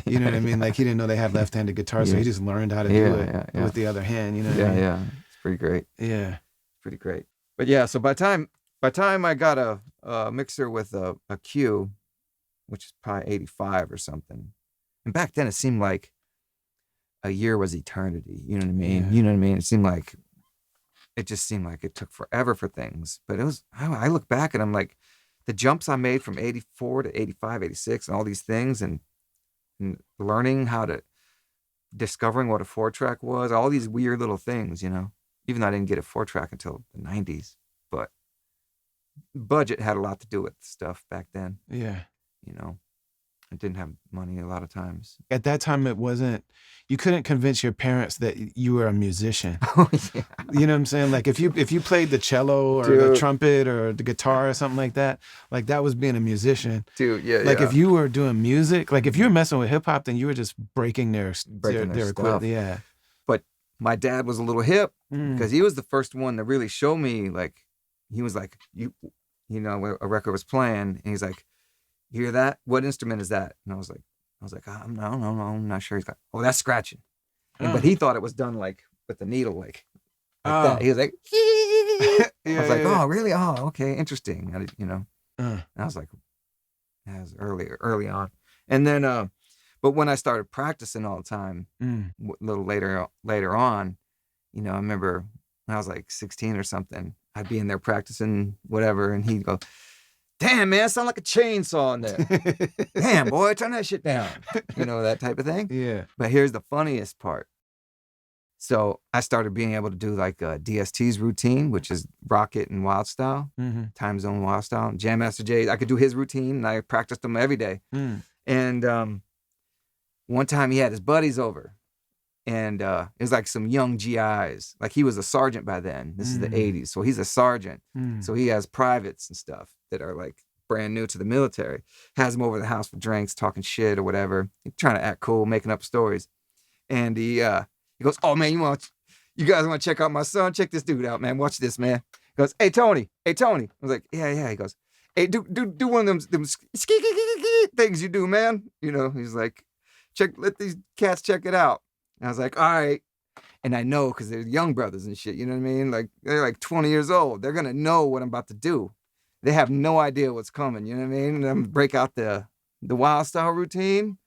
A: You know what I mean? Like he didn't know they had left-handed guitars, so he just learned how to do it with the other hand. You know what I mean?
B: Yeah. It's pretty great.
A: Yeah.
B: Pretty great. But yeah, so by the time I got a mixer with a Q, which is probably 85 or something. And back then it seemed like a year was eternity. You know what I mean?
A: Yeah.
B: You know what I mean? It just seemed like it took forever for things. But I look back and I'm like, the jumps I made from 84 to 85, 86 and all these things and learning how to, discovering what a 4-track was, all these weird little things, you know, even though I didn't get a 4-track until the 90s, but budget had a lot to do with stuff back then.
A: Yeah.
B: You know, I didn't have money a lot of times.
A: At that time, you couldn't convince your parents that you were a musician.
B: Oh, yeah.
A: You know what I'm saying? Like if you played the cello or the trumpet or the guitar or something like that was being a musician.
B: Dude, yeah.
A: Like if you were doing music, like if you were messing with hip hop, then you were just breaking their equipment. Yeah.
B: But my dad was a little hip because he was the first one to really show me, like, he was like, you know, a record was playing and he's like, you hear that? What instrument is that? And I was like, no, I'm not sure. He's like, oh, that's scratching. But he thought it was done like with the needle, like that. He was like, I was like, oh, really? Oh, okay, interesting. And I was like, that was early on. And then, but when I started practicing all the time, a little later on, you know, I remember when I was like 16 or something, I'd be in there practicing whatever, and he'd go, damn, man, sound like a chainsaw in there. Damn, boy, turn that shit down. You know, that type of thing.
A: Yeah.
B: But here's the funniest part. So I started being able to do like DST's routine, which is Rocket and Wild Style, Time Zone Wild Style, Jam Master Jay's. I could do his routine, and I practiced them every day. And one time he had his buddies over, and it was like some young GIs. Like he was a sergeant by then. This is the 80s. So he's a sergeant. So he has privates and stuff that are like brand new to the military. Has them over to the house for drinks, talking shit or whatever. He's trying to act cool, making up stories. And he goes, oh man, you guys want to check out my son? Check this dude out, man. Watch this, man. He goes, hey Tony. I was like, yeah. He goes, hey, do one of them things you do, man. You know, he's like, let these cats check it out. And I was like, all right. And I know because they're young brothers and shit, you know what I mean? Like they're like 20 years old. They're gonna know what I'm about to do. They have no idea what's coming, you know what I mean? And I'm break out the Wild Style routine.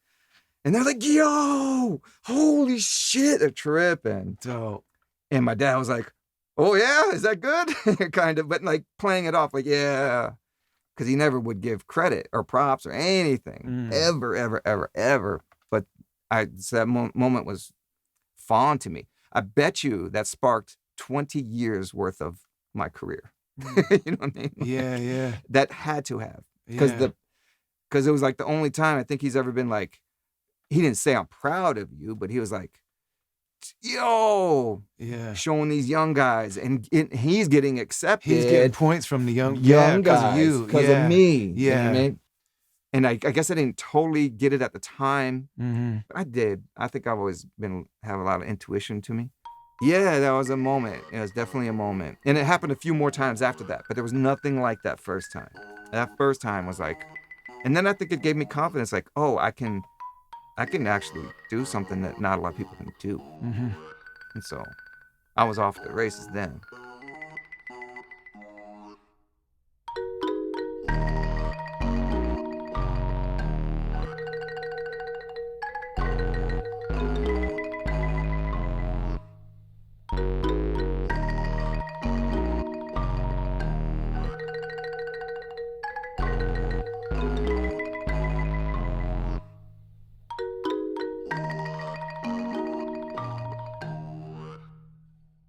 B: And they're like, yo, holy shit, they're tripping.
A: Dope.
B: And my dad was like, oh yeah, is that good? Kind of, but like playing it off like, yeah. Because he never would give credit or props or anything. Ever. But so that moment was fond to me. I bet you that sparked 20 years worth of my career. You know what I mean?
A: Yeah.
B: That had to have. Because it was like the only time I think he's ever been like, he didn't say I'm proud of you, but he was like, yo, showing these young guys, and he's getting accepted.
A: He's getting points from the young
B: guys
A: because of you,
B: because of me.
A: Yeah,
B: you know what I mean? And I guess I didn't totally get it at the time, but I did. I think I've always have a lot of intuition to me. Yeah, that was a moment. It was definitely a moment. And it happened a few more times after that, but there was nothing like that first time. That first time was like, and then I think it gave me confidence, like, oh, I can actually do something that not a lot of people can do. And so I was off to the races then.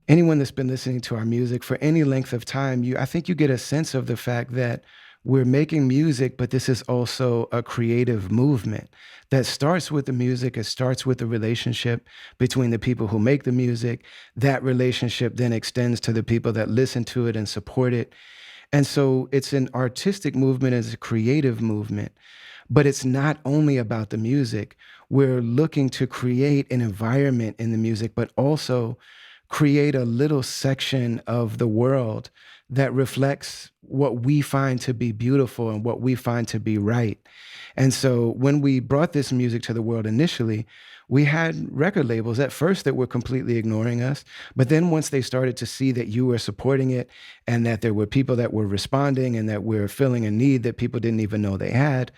A: Anyone that's been listening to our music for any length of time, I think you get a sense of the fact that we're making music, but this is also a creative movement that starts with the music. It starts with the relationship between the people who make the music. That relationship then extends to the people that listen to it and support it. And so it's an artistic movement, it's a creative movement, but it's not only about the music. We're looking to create an environment in the music, but also create a little section of the world that reflects what we find to be beautiful and what we find to be right. And so when we brought this music to the world initially, we had record labels at first that were completely ignoring us. But then once they started to see that you were supporting it and that there were people that were responding and that we're filling a need that people didn't even know they had,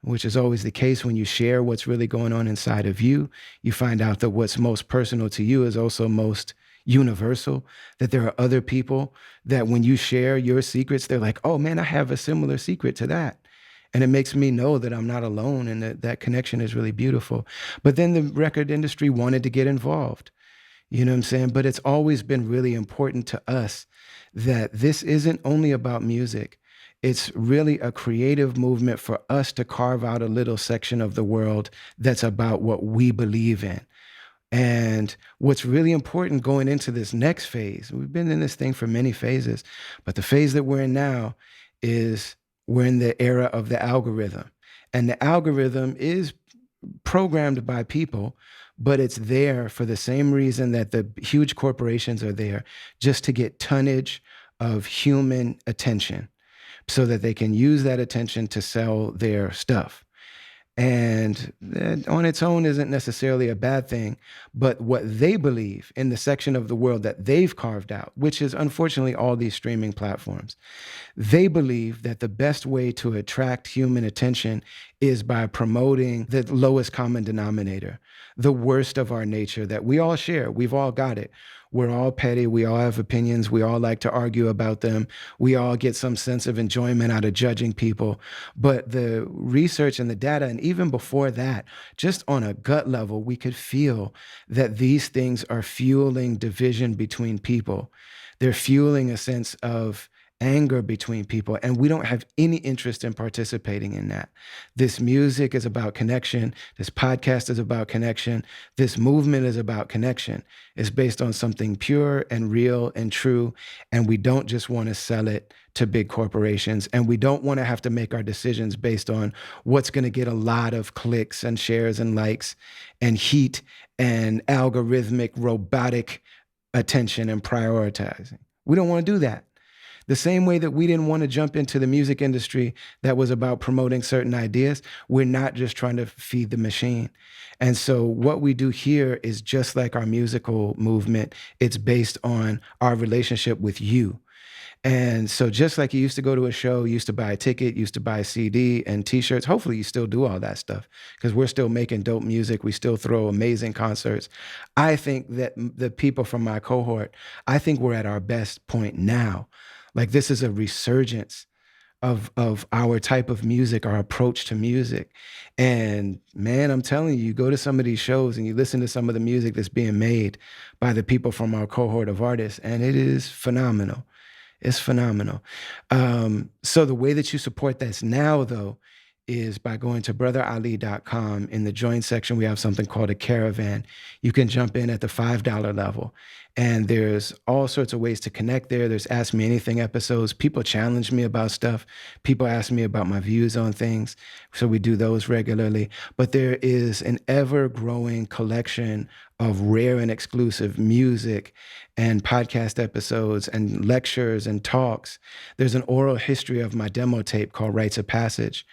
A: which is always the case when you share what's really going on inside of you, you find out that what's most personal to you is also most universal, that there are other people that when you share your secrets, they're like, oh man, I have a similar secret to that. And it makes me know that I'm not alone and that connection is really beautiful. But then the record industry wanted to get involved. You know what I'm saying? But it's always been really important to us that this isn't only about music. It's really a creative movement for us to carve out a little section of the world that's about what we believe in. And what's really important going into this next phase, we've been in this thing for many phases, but the phase that we're in now is we're in the era of the algorithm. And the algorithm is programmed by people, but it's there for the same reason that the huge corporations are there, just to get tonnage of human attention so that they can use that attention to sell their stuff. And that on its own isn't necessarily a bad thing, but what they believe in the section of the world that they've carved out, which is unfortunately all these streaming platforms, they believe that the best way to attract human attention is by promoting the lowest common denominator, the worst of our nature that we all share. We've all got it. We're all petty. We all have opinions. We all like to argue about them. We all get some sense of enjoyment out of judging people. But the research and the data, and even before that, just on a gut level, we could feel that these things are fueling division between people. They're fueling a sense of anger between people, and we don't have any interest in participating in that. This music is about connection. This podcast is about connection. This movement is about connection. It's based on something pure and real and true, and we don't just want to sell it to big corporations, and we don't want to have to make our decisions based on what's going to get a lot of clicks and shares and likes and heat and algorithmic robotic attention and prioritizing. We don't want to do that. The same way that we didn't want to jump into the music industry that was about promoting certain ideas, we're not just trying to feed the machine. And so what we do here is just like our musical movement. It's based on our relationship with you. And so just like you used to go to a show, you used to buy a ticket, used to buy a CD and t-shirts, hopefully you still do all that stuff because we're still making dope music. We still throw amazing concerts. I think that the people from my cohort, I think we're at our best point now. Like this is a resurgence of our type of music, our approach to music. And man, I'm telling you, you go to some of these shows and you listen to some of the music that's being made by the people from our cohort of artists, and it is phenomenal. It's phenomenal. So the way that you support this now, though, is by going to brotherali.com. In the join section, we have something called a caravan. You can jump in at the $5 level. And there's all sorts of ways to connect there. There's Ask Me Anything episodes. People challenge me about stuff. People ask me about my views on things. So we do those regularly. But there is an ever-growing collection of rare and exclusive music and podcast episodes and lectures and talks. There's an oral history of my demo tape called Rites of Passage,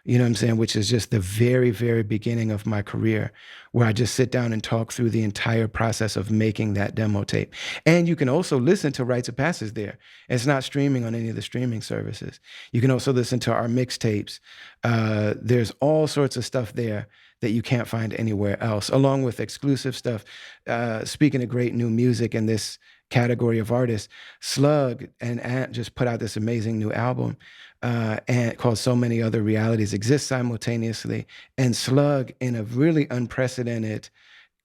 A: you know what I'm saying, which is just the very, very beginning of my career, where I just sit down and talk through the entire process of making that demo tape. And you can also listen to Rites of Passage there. It's not streaming on any of the streaming services. You can also listen to our mixtapes. There's all sorts of stuff there that you can't find anywhere else, along with exclusive stuff. Speaking of great new music in this category of artists, Slug and Ant just put out this amazing new album, and called So Many Other Realities Exist Simultaneously. And Slug, in a really unprecedented,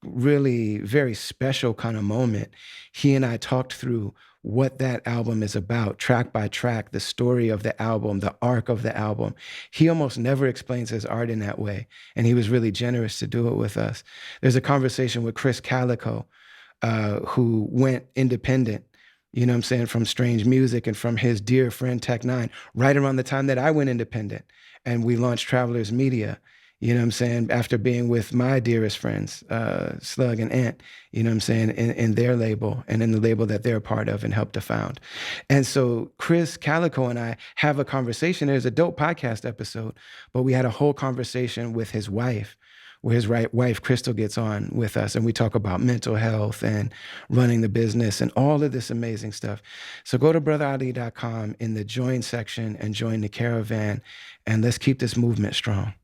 A: really very special kind of moment, he and I talked through what that album is about, track by track, the story of the album, the arc of the album. He almost never explains his art in that way, and he was really generous to do it with us. There's a conversation with Chris Calico, who went independent, you know what I'm saying, from Strange Music and from his dear friend Tech9, right around the time that I went independent. And we launched Travelers Media, you know what I'm saying, after being with my dearest friends, Slug and Ant, you know what I'm saying, in their label and in the label that they're a part of and helped to found. And so Chris Calico and I have a conversation. There's a dope podcast episode, but we had a whole conversation with his wife, where his wife, Crystal, gets on with us, and we talk about mental health and running the business and all of this amazing stuff. So go to brotherali.com in the join section and join the caravan, and let's keep this movement strong.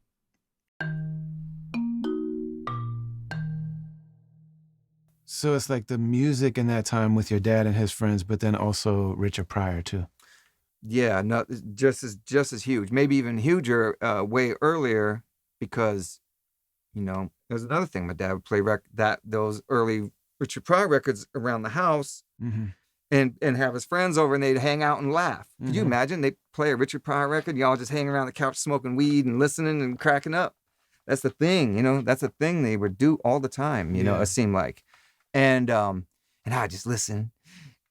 A: So it's like the music in that time with your dad and his friends, but then also Richard Pryor too.
B: Yeah, no, just as huge, maybe even huger, way earlier, because, you know, there's another thing. My dad would play those early Richard Pryor records around the house,
A: Mm-hmm.
B: and have his friends over, and they'd hang out and laugh. Mm-hmm. Could you imagine? They play a Richard Pryor record, y'all just hanging around the couch smoking weed and listening and cracking up. That's the thing, you know. That's the thing they would do all the time, you know. It seemed like, and I just listen,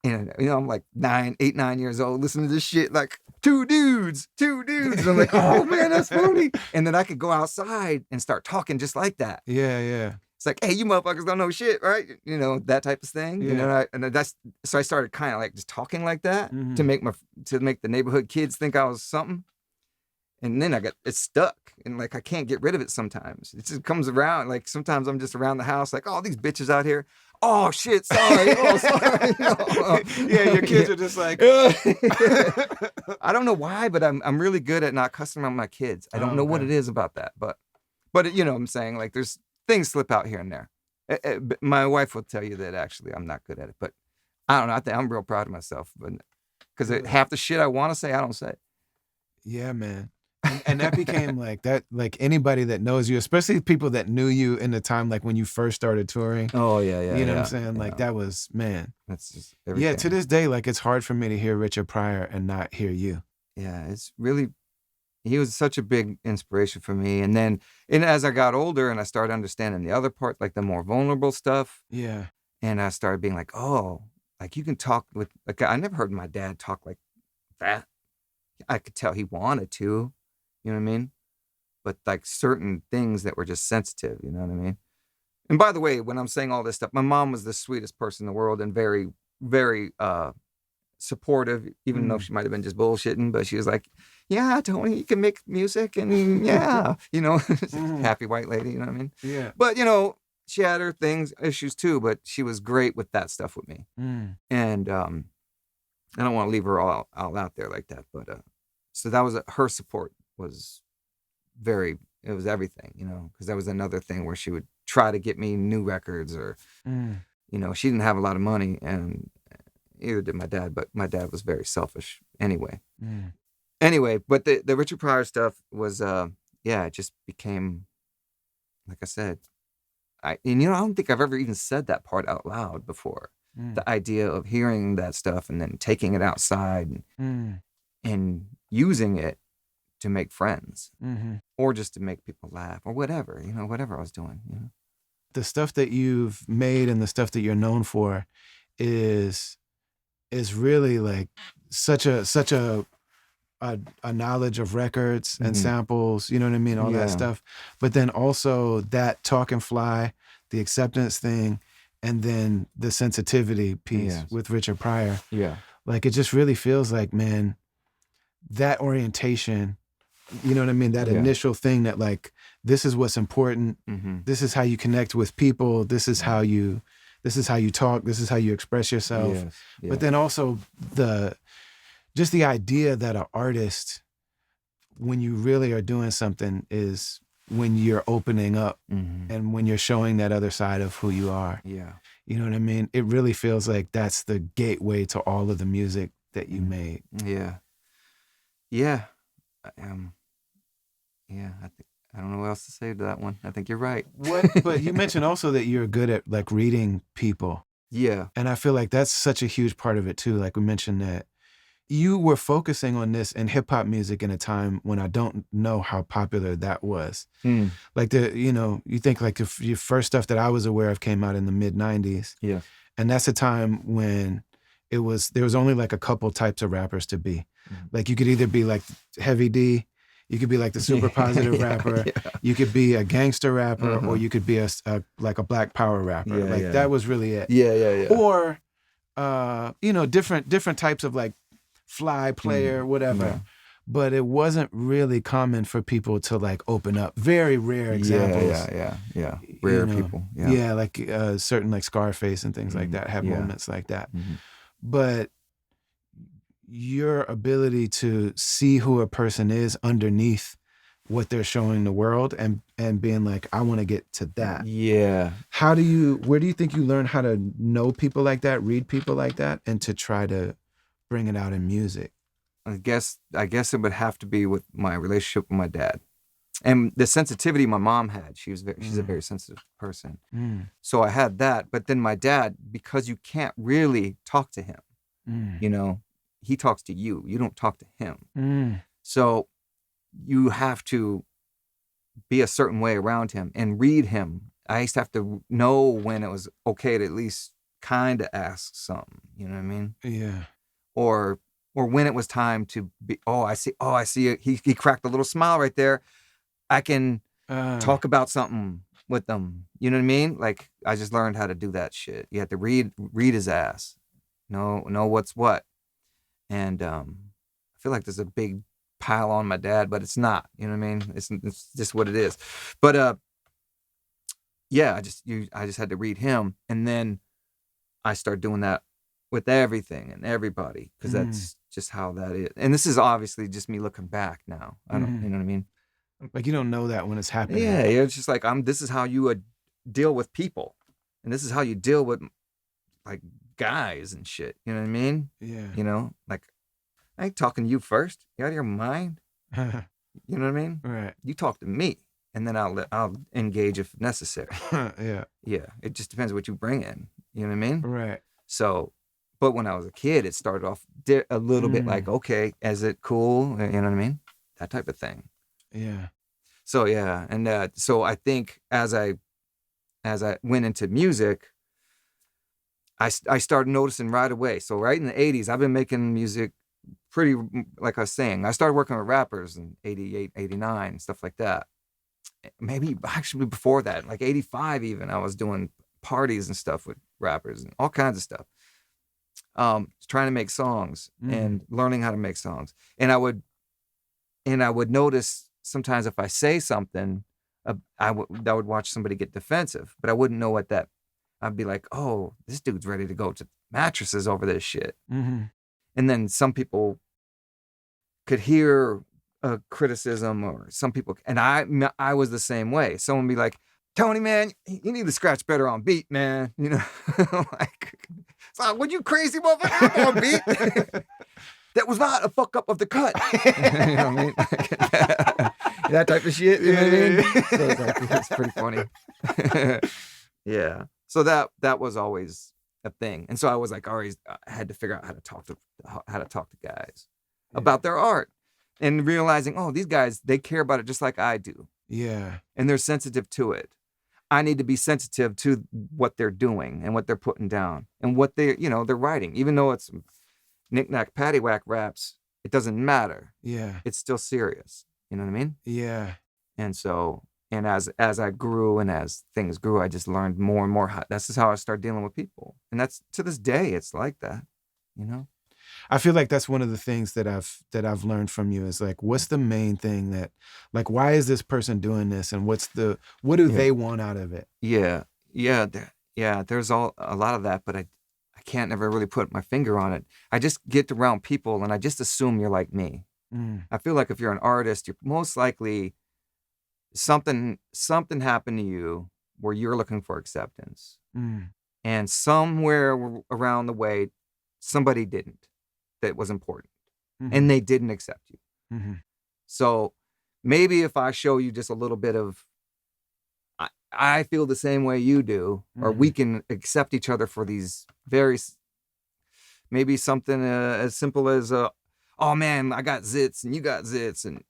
B: and you know, I'm like 9 years old, listening to this shit, like two dudes. And I'm like, oh man, that's funny. And then I could go outside and start talking just like that.
A: Yeah.
B: It's like, hey, you motherfuckers don't know shit, right? You know, that type of thing. Yeah. You know, so I started kind of like just talking like that, mm-hmm. to make the neighborhood kids think I was something. And then it's stuck, and like I can't get rid of it sometimes. It just comes around. Like sometimes I'm just around the house, like, oh, these bitches out here. Oh shit, sorry. Oh, sorry.
A: Yeah, your kids are just like.
B: I don't know why, but I'm really good at not cussing around my kids. I don't know what it is about that, but you know what I'm saying, like there's things slip out here and there. My wife will tell you that actually I'm not good at it, but I don't know. I think I'm real proud of myself, but because half the shit I want to say, I don't say.
A: Yeah, man. And that became like that, like anybody that knows you, especially people that knew you in the time, like when you first started touring.
B: Oh, yeah.
A: You know what I'm saying? Like that was, man.
B: That's just everything.
A: Yeah, to this day, like it's hard for me to hear Richard Pryor and not hear you.
B: Yeah, it's really, he was such a big inspiration for me. And then as I got older and I started understanding the other part, like the more vulnerable stuff.
A: Yeah.
B: And I started being like, oh, like you can talk with, like I never heard my dad talk like that. I could tell he wanted to. You know what I mean? But like certain things that were just sensitive, you know what I mean? And by the way, when I'm saying all this stuff, my mom was the sweetest person in the world and very, very supportive, even though she might have been just bullshitting. But she was like, yeah, Tony, you can make music and yeah, you know, happy white lady, you know what I mean?
A: Yeah.
B: But, you know, she had her issues too, but she was great with that stuff with me. And I don't want to leave her all out there like that. But so that was her support. Was it was everything, you know, because that was another thing where she would try to get me new records or, you know, she didn't have a lot of money and either did my dad, but my dad was very selfish anyway. Anyway, but the Richard Pryor stuff was, it just became, like I said, I don't think I've ever even said that part out loud before. The idea of hearing that stuff and then taking it outside and using it to make friends
A: Mm-hmm.
B: or just to make people laugh or whatever, whatever I was doing,
A: The stuff that you've made and the stuff that you're known for is really like such a knowledge of records and samples, you know what I mean? All that stuff. But then also that talk and fly, the acceptance thing, and then the sensitivity piece with Richard Pryor.
B: Yeah.
A: Like it just really feels like, man, that orientation, you know what I mean? That initial thing that like, this is what's important. This is how you connect with people. This is how you talk. This is how you express yourself.
B: Yes. Yeah.
A: But then also just the idea that an artist, when you really are doing something, is when you're opening up and when you're showing that other side of who you are.
B: Yeah.
A: You know what I mean? It really feels like that's the gateway to all of the music that you made.
B: Yeah. Yeah. I don't know what else to say to that one. I think you're right.
A: But you mentioned also that you're good at like reading people.
B: Yeah.
A: And I feel like that's such a huge part of it too. Like we mentioned that you were focusing on this in hip hop music in a time when I don't know how popular that was. Like you think like your first stuff that I was aware of came out in the mid 90s.
B: Yeah.
A: And that's a time when there was only like a couple types of rappers to be. Like you could either be like Heavy D, you could be like the super positive rapper, you could be a gangster rapper, or you could be a black power rapper. That was really it.
B: Yeah.
A: Or different types of like fly player, whatever.
B: Yeah.
A: But it wasn't really common for people to like open up. Very rare examples.
B: Yeah. Rare people.
A: Yeah, like certain like Scarface and things like that have moments like that. But your ability to see who a person is underneath what they're showing the world and being like, I want to get to that.
B: Yeah.
A: Where do you think you learn how to know people like that, read people like that, and to try to bring it out in music?
B: I guess it would have to be with my relationship with my dad. And the sensitivity my mom had. She's a very sensitive person. So I had that. But then my dad, because you can't really talk to him, he talks to you. You don't talk to him. So you have to be a certain way around him and read him. I used to have to know when it was okay to at least kind of ask something. You know what I mean?
A: Yeah.
B: Or when it was time to be, I see it. He cracked a little smile right there. I can talk about something with them. You know what I mean? Like I just learned how to do that shit. You have to read his ass. Know what's what. And I feel like there's a big pile on my dad, but it's not. You know what I mean? It's just what it is. But I just had to read him, and then I start doing that with everything and everybody, because that's just how that is. And this is obviously just me looking back now. I don't, you know what I mean?
A: Like you don't know that when it's happening.
B: Yeah, it's just like this is how you would deal with people, and this is how you deal with like guys and shit. You know what I mean?
A: Yeah.
B: Like I ain't talking to you first. You out of your mind? You know what I mean?
A: Right.
B: You talk to me, and then I'll engage if necessary.
A: Yeah.
B: Yeah. It just depends what you bring in. You know what I mean?
A: Right.
B: So, but when I was a kid, it started off a little bit like, okay, is it cool? You know what I mean? That type of thing.
A: Yeah.
B: So yeah, and so I think as I went into music, I started noticing right away. So right in the 80s, I've been making music pretty, like I was saying, I started working with rappers in 88, 89, stuff like that. Maybe actually before that, like 85 even, I was doing parties and stuff with rappers and all kinds of stuff. Trying to make songs and learning how to make songs. And I would notice sometimes if I say something, I would watch somebody get defensive, but I wouldn't know what that. I'd be like, oh, this dude's ready to go to mattresses over this shit. And then some people could hear a criticism, or some people, and I was the same way. Someone would be like, Tony, man, you need to scratch better on beat, man. Like, so what, you crazy motherfucker? I'm on beat. That was not a fuck up of the cut. You know what I mean? That type of shit. You know what I mean? So it's pretty funny. Yeah. So that was always a thing, and so I was like, always I had to figure out how to talk to guys about their art, And realizing, oh, these guys, they care about it just like I do.
A: Yeah.
B: And they're sensitive to it. I need to be sensitive to what they're doing and what they're putting down and what they're writing. Even though it's knick-knack, paddywhack raps, it doesn't matter.
A: Yeah.
B: It's still serious. You know what I mean?
A: Yeah.
B: And so, and as I grew and as things grew, I just learned more and more. That's just how I started dealing with people. And that's, to this day, it's like that, you know?
A: I feel like that's one of the things that I've learned from you is like, what's the main thing that, like, why is this person doing this, and what do they want out of it?
B: Yeah, there's a lot of that, but I can't never really put my finger on it. I just get around people and I just assume you're like me. I feel like if you're an artist, you're most likely something happened to you where you're looking for acceptance, and somewhere around the way, somebody didn't. That was important, and they didn't accept you. So maybe if I show you just a little bit of, I feel the same way you do, or we can accept each other for these maybe something as simple as, oh man, I got zits and you got zits, and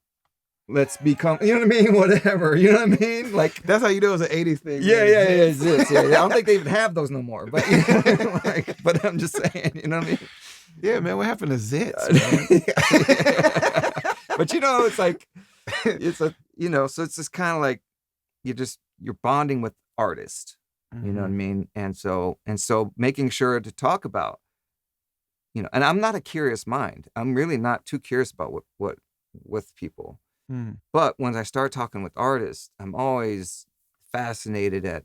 B: let's become, you know what I mean? Whatever, you know what I mean? Like,
A: that's how you know it was an 80s thing.
B: Yeah, zits. Yeah. I don't think they even have those no more, but but I'm just saying, you know what I mean?
A: Yeah, man, what happened to zits?
B: But it's like, so it's just kind of like you're bonding with artists, you know what I mean? And so making sure to talk about, and I'm not a curious mind. I'm really not too curious about what with people. But when I start talking with artists, I'm always fascinated at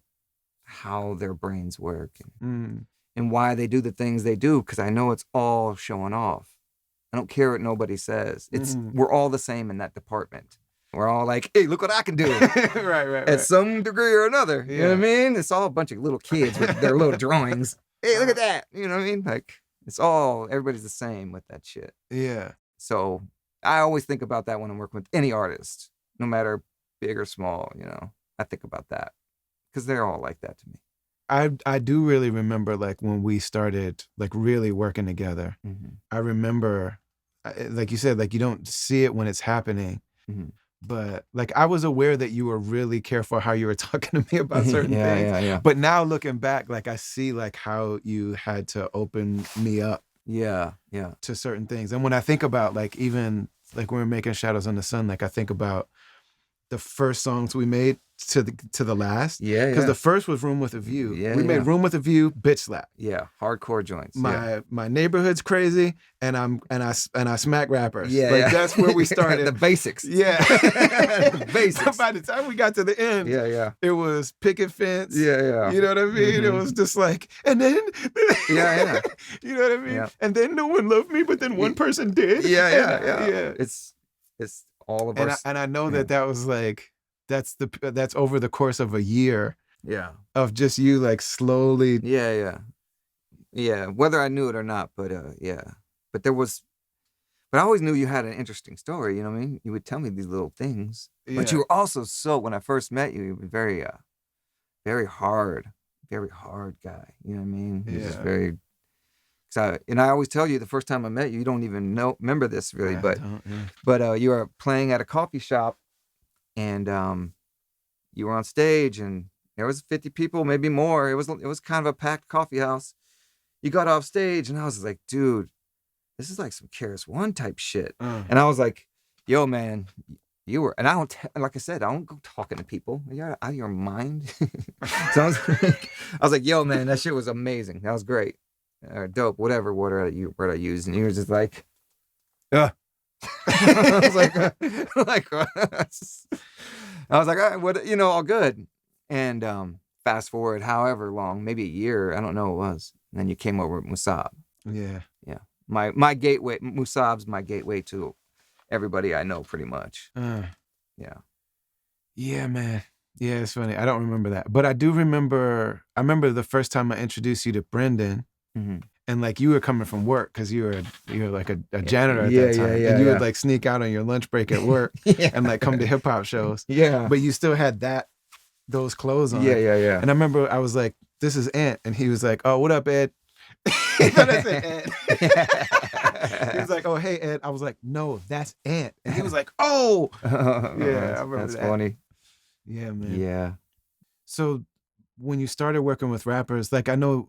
B: how their brains work and why they do the things they do, because I know it's all showing off. I don't care what nobody says. We're all the same in that department. We're all like, hey, look what I can do.
A: right.
B: At some degree or another. You know what I mean? It's all a bunch of little kids with their little drawings. Hey, look at that. You know what I mean? Like, everybody's the same with that shit.
A: Yeah.
B: So I always think about that when I'm working with any artist, no matter big or small, I think about that because they're all like that to me.
A: I do really remember, like, when we started, like, really working together. I remember, like you said, like, you don't see it when it's happening, but, like, I was aware that you were really careful how you were talking to me about certain things.
B: Yeah.
A: But now looking back, like, I see, like, how you had to open me up.
B: Yeah.
A: To certain things. And when I think about, like, even, like, when we're making Shadows on the Sun, like, I think about the first songs we made to the last.
B: Yeah.
A: Because the first was Room with a View.
B: Yeah,
A: we made Room with a View, Bitch Slap.
B: Yeah, hardcore joints.
A: My neighborhood's crazy, and I smack rappers.
B: Yeah,
A: that's where we started.
B: The basics.
A: Yeah.
B: The basics.
A: So by the time we got to the end, it was picket fence.
B: Yeah.
A: You know what I mean? It was just like, and then
B: Yeah.
A: You know what I mean?
B: Yeah.
A: And then no one loved me, but then one person did.
B: Yeah. It's all of us.
A: And I know that was like, that's over the course of a year.
B: Yeah.
A: Of just you, like, slowly.
B: Yeah. Whether I knew it or not, but But I always knew you had an interesting story, you know what I mean? You would tell me these little things. Yeah. But you were also when I first met you, you were very very hard guy. You know what I mean? He was just very. And I always tell you, the first time I met you, you don't even remember this really, but you were playing at a coffee shop, and you were on stage, and there was 50 people, maybe more. It was kind of a packed coffee house. You got off stage, and I was like, dude, this is like some KRS-One type shit. And I was like, yo, man, you were, and I don't, like I said, I don't go talking to people. You're out of your mind. So I was like, yo, man, that shit was amazing. That was great. Or dope, whatever word I used, and you were just like, I was like, I was like, all right, what, all good. And fast forward, however long, maybe a year, I don't know what it was, and then you came over with Musab.
A: Yeah.
B: My gateway, Musab's my gateway to everybody I know, pretty much.
A: Yeah, man. Yeah, it's funny. I don't remember that, but I do remember. I remember the first time I introduced you to Brendan. And like you were coming from work because you were like a janitor at that time. And you would like sneak out on your lunch break at work and like come to hip hop shows. Yeah. But you still had those clothes on.
B: Yeah.
A: And I remember I was like, this is Ant. And he was like, oh, what up, Ed? He thought I said Ed. He was like, "Oh, hey, Ed." I was like, "No, that's Ed." And he was like, "Oh." Yeah, I remember
B: that's
A: that.
B: funny.
A: Yeah, man.
B: Yeah.
A: So when you started working with rappers, like I know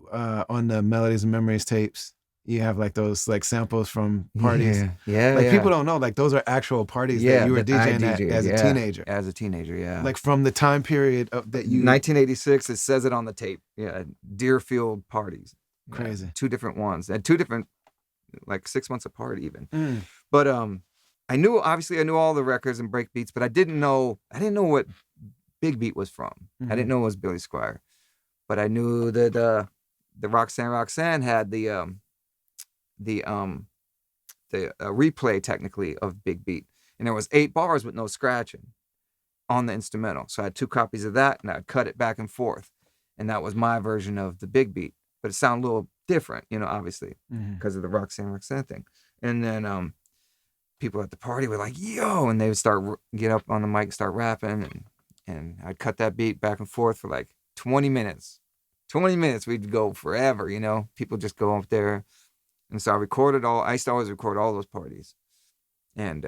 A: on the Melodies and Memories tapes, you have like those like samples from parties.
B: Yeah.
A: Like
B: yeah.
A: people don't know, like those are actual parties that you were
B: that I
A: DJing at
B: DJ'd,
A: as a teenager.
B: As a teenager, yeah.
A: Like from the time period that you
B: 1986, it says it on the tape. Yeah, Deerfield parties. Yeah,
A: crazy.
B: 2 different ones. And 2 different, like 6 months apart even.
A: Mm.
B: But I knew all the records and break beats, but I didn't know what Big Beat was from.
A: Mm-hmm.
B: I didn't know it was Billy Squire. But I knew that the Roxanne had the replay technically of Big Beat. And there was 8 bars with no scratching on the instrumental. So I had 2 copies of that and I'd cut it back and forth. And that was my version of the Big Beat. But it sounded a little different, obviously, because of the Roxanne thing. And then people at the party were like, yo, and they would get up on the mic and start rapping. And I'd cut that beat back and forth for like 20 minutes. 20 minutes, we'd go forever, People just go up there. And so I used to always record all those parties. And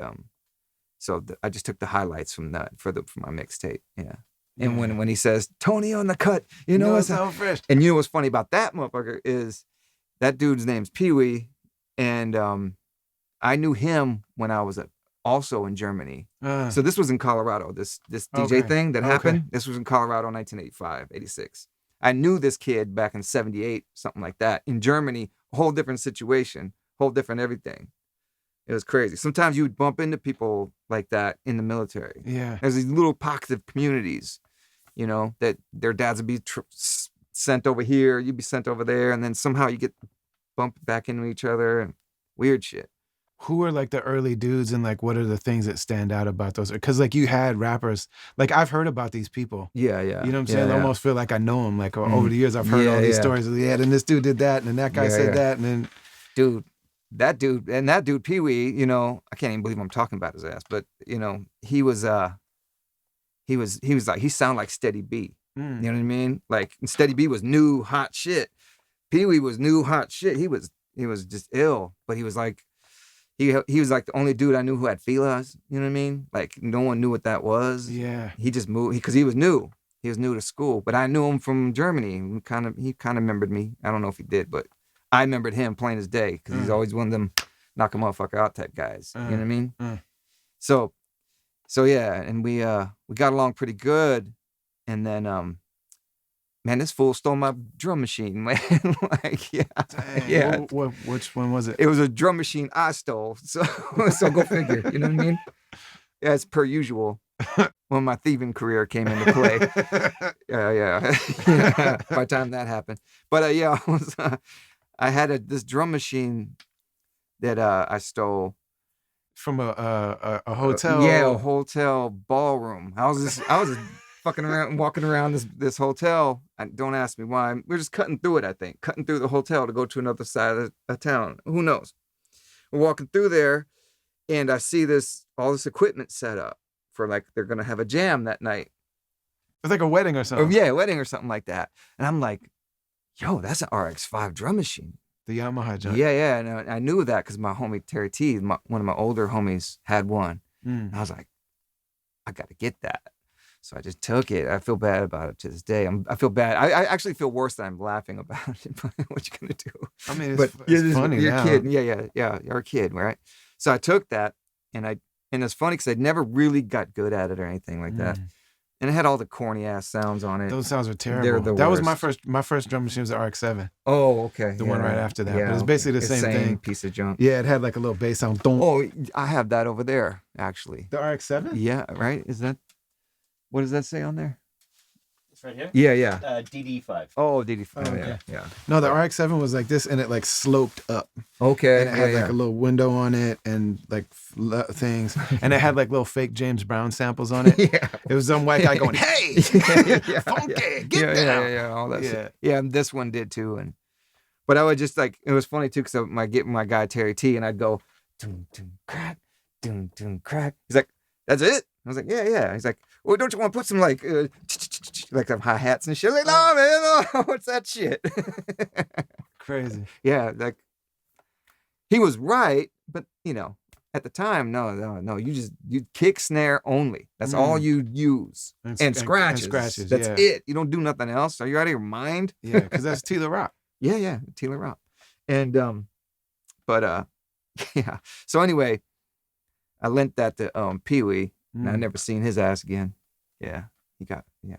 B: so I just took the highlights from that for my mixtape. Yeah. And when he says, Tony on the cut,
A: it's so fresh.
B: And what's funny about that motherfucker is that dude's name's Pee-wee. And I knew him when I was also in Germany. So this was in Colorado, this DJ thing that happened. This was in Colorado in 1985, 86. I knew this kid back in 78, something like that. In Germany, a whole different situation, whole different everything. It was crazy. Sometimes you would bump into people like that in the military.
A: Yeah.
B: There's these little pockets of communities, that their dads would be sent over here, you'd be sent over there, and then somehow you get bumped back into each other and weird shit.
A: Who are like the early dudes and like what are the things that stand out about those? Because like you had rappers, like I've heard about these people.
B: Yeah.
A: You know what I'm saying?
B: Yeah.
A: I almost feel like I know them. Like over the years, I've heard all these stories. Yeah, then this dude did that, and then that guy said that, and then
B: that dude Pee-wee, I can't even believe I'm talking about his ass, but he was like, he sounded like Steady B. You know what I mean? Like Steady B was new hot shit. Pee-wee was new hot shit. He was just ill, but he was like. He was like the only dude I knew who had feelers, you know what I mean? Like no one knew what that was.
A: Yeah.
B: He just moved because he was new. He was new to school, but I knew him from Germany. He kind of remembered me. I don't know if he did, but I remembered him plain as day because he's always one of them knock a motherfucker out type guys. You know what I mean? So yeah, and we got along pretty good, and then man, this fool stole my drum machine, man. Like, yeah.
A: Dang.
B: Yeah.
A: Which one was it?
B: It was a drum machine I stole. So go figure. You know what I mean? As per usual, when my thieving career came into play. Yeah. By the time that happened. But I had this drum machine that I stole
A: from a hotel.
B: A hotel ballroom. I was fucking around, walking around this hotel. Don't ask me why. We're just cutting through it, I think. Cutting through the hotel to go to another side of the town. Who knows? We're walking through there, and I see all this equipment set up for like they're going to have a jam that night.
A: It's like a wedding or something.
B: Yeah, a wedding or something like that. And I'm like, yo, that's an RX-5 drum machine.
A: The Yamaha jump.
B: Yeah. And I knew that because my homie Terry T, one of my older homies, had one. And I was like, I got to get that. So I just took it. I feel bad about it to this day. I feel bad. I actually feel worse than I'm laughing about it. What you gonna do?
A: I mean, it's funny
B: you're
A: now.
B: a kid. Yeah. You're a kid, right? So I took that, and it's funny because I never really got good at it or anything like that. And it had all the corny ass sounds on it.
A: Those sounds were terrible.
B: They're the
A: that
B: worst.
A: was my first drum machine was the RX-7.
B: Oh, okay.
A: The one right after that. But it was basically the same thing.
B: Piece of junk.
A: Yeah, it had like a little bass sound.
B: Oh, I have that over there actually.
A: The RX-7?
B: Yeah, right. Is that? What does that say on there?
C: It's right here?
B: Yeah.
C: DD5.
B: Oh, DD5.
A: Oh, okay.
B: Yeah.
A: No, the RX-7 was like this, and it like sloped up.
B: Okay.
A: And it had like a little window on it, and like things, and it had like little fake James Brown samples on it.
B: Yeah.
A: It was some white guy going, "Hey, funky, get down."
B: Yeah, all that shit. Yeah, and this one did too, but I would just like it was funny too because I get my guy Terry T, and I'd go, doom doom crack, doom doom crack. He's like, "That's it." I was like, yeah. He's like, well, don't you want to put some like some hi-hats and shit? Like, no, man, no. What's that shit?
A: Crazy.
B: Yeah, like he was right, but you know, at the time, no. You kick snare only. That's all you use. And scratches.
A: scratches,
B: That's
A: yeah.
B: it. You don't do nothing else. Are you out of your mind?
A: Yeah, because that's Tila Rock.
B: Yeah, Tila Rock. And but yeah. So anyway, I lent that to Pee Wee, and I never seen his ass again. Yeah,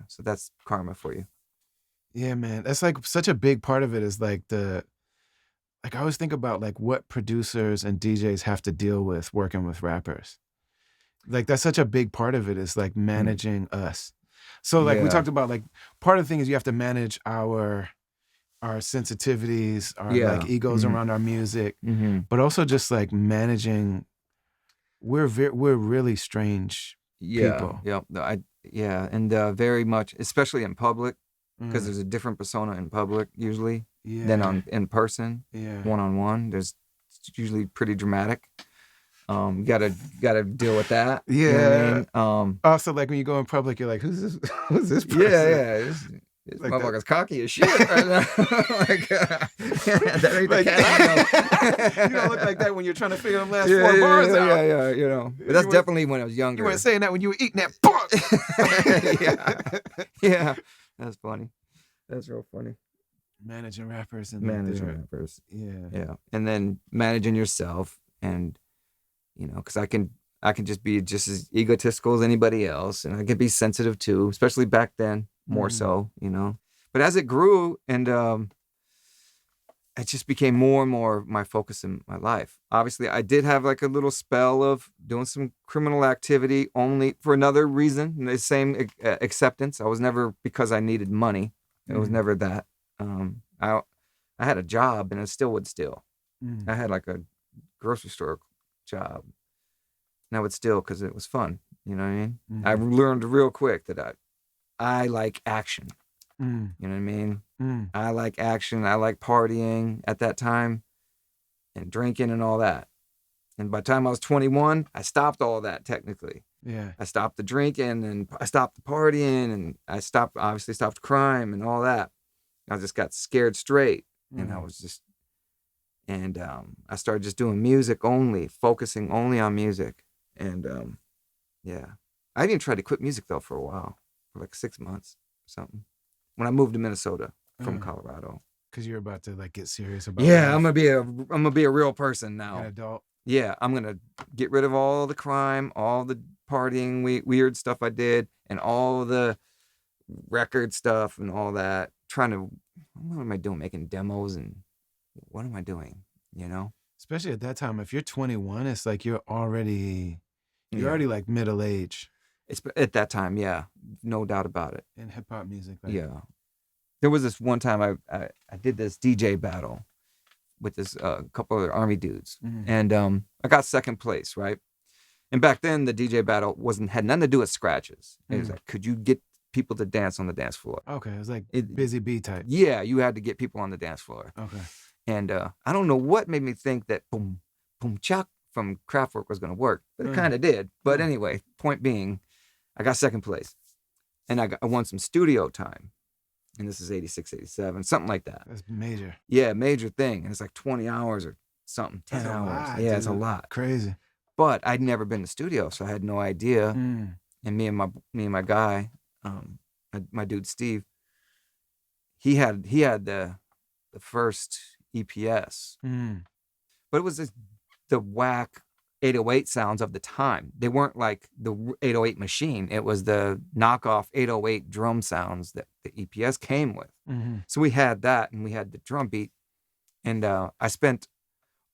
B: so that's karma for you.
A: Yeah, man. That's like such a big part of it is like I always think about like what producers and DJs have to deal with working with rappers. Like that's such a big part of it is like managing us. So like we
B: Yeah.
A: talked about like part of the thing is you have to manage our sensitivities, our like egos around our music, but also just like managing. We're really strange people.
B: Yeah, and very much, especially in public, because there's a different persona in public usually than in person.
A: Yeah,
B: one-on-one. There's it's usually pretty dramatic. You gotta deal with that.
A: Yeah.
B: You know what I mean?
A: Also, like when you go in public, you're like, who's this? Who's this person?
B: Yeah. This
A: Like
B: motherfucker's cocky as shit right now. Like, that ain't the cat I know.
A: You don't look like that when you're trying to figure the last 4 bars out.
B: Yeah, you know. But that's definitely when I was younger.
A: You weren't saying that when you were eating that pork.
B: Yeah. That's funny. That's real funny.
A: Managing rappers and
B: Managing rappers.
A: Yeah.
B: And then managing yourself, and you know, because I can just be just as egotistical as anybody else, and I can be sensitive too, especially back then, more so, you know. But as it grew, and it just became more and more my focus in my life. Obviously, I did have like a little spell of doing some criminal activity only for another reason, the same acceptance. I was never because I needed money. It was never that. I had a job, and I still would steal. I had like a grocery store job, and I would steal because it was fun. You know what I mean? I learned real quick that I like action. You know what I mean? I like action. I like partying at that time and drinking and all that. And by the time I was 21, I stopped all that technically.
A: Yeah.
B: I stopped the drinking, and I stopped the partying, and I obviously stopped crime and all that. I just got scared straight, and I was just, and I started just doing music only, focusing only on music. And yeah, I even tried to quit music though for a while, for like 6 months or something, when I moved to Minnesota from Colorado.
A: Because you're about to like get serious about
B: Yeah,
A: life.
B: I'm gonna be a real person now.
A: An adult.
B: Yeah, I'm gonna get rid of all the crime, all the partying, weird stuff I did, and all the record stuff and all that. What am I doing? Making demos, and what am I doing? You know?
A: Especially at that time, if you're 21, it's like you're already like middle age.
B: It's at that time, yeah, no doubt about it.
A: In hip hop music. Like,
B: Yeah. There was this one time I did this DJ battle with this couple of Army dudes, and I got second place, right? And back then the DJ battle had nothing to do with scratches. It was like, could you get people to dance on the dance floor?
A: Okay, it was like Busy Bee type.
B: Yeah, you had to get people on the dance floor.
A: Okay.
B: And I don't know what made me think that Boom Boom Chuck from Kraftwerk was going to work, but it kind of did. But anyway, point being, I got second place, and I won some studio time. And this is 86, 87, something like that.
A: That's major.
B: Yeah, major thing. And it's like 20 hours or something, 10 hours.
A: Lot,
B: yeah,
A: dude.
B: it's a lot.
A: Crazy.
B: But I'd never been to studio, so I had no idea. And me and my guy, my dude Steve, he had the first EPS. But it was the whack 808 sounds of the time. They weren't like the 808 machine. It was the knockoff 808 drum sounds that the EPS came with. So we had that, and we had the drum beat. And I spent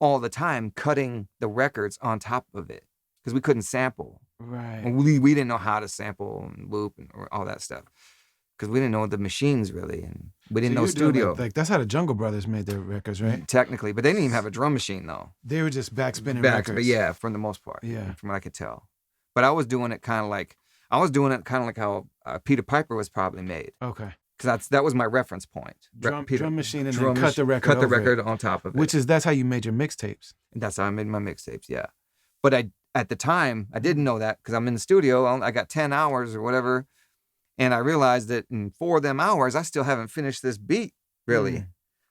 B: all the time cutting the records on top of it because we couldn't sample.
A: Right.
B: And we didn't know how to sample and loop and all that stuff because we didn't know the machines really, and we didn't know studio.
A: Like that's how the Jungle Brothers made their records, right?
B: Technically, but they didn't even have a drum machine though.
A: They were just backspinning records.
B: But yeah, for the most part.
A: Yeah.
B: From what I could tell. But I was doing it kind of like how Peter Piper was probably made.
A: Okay.
B: Because that was my reference point.
A: Drum machine and then cut the record
B: on top of it.
A: That's how you made your mixtapes.
B: And that's how I made my mixtapes, yeah. But at the time, I didn't know that because I'm in the studio. I got 10 hours or whatever. And I realized that in 4 of them hours, I still haven't finished this beat, really.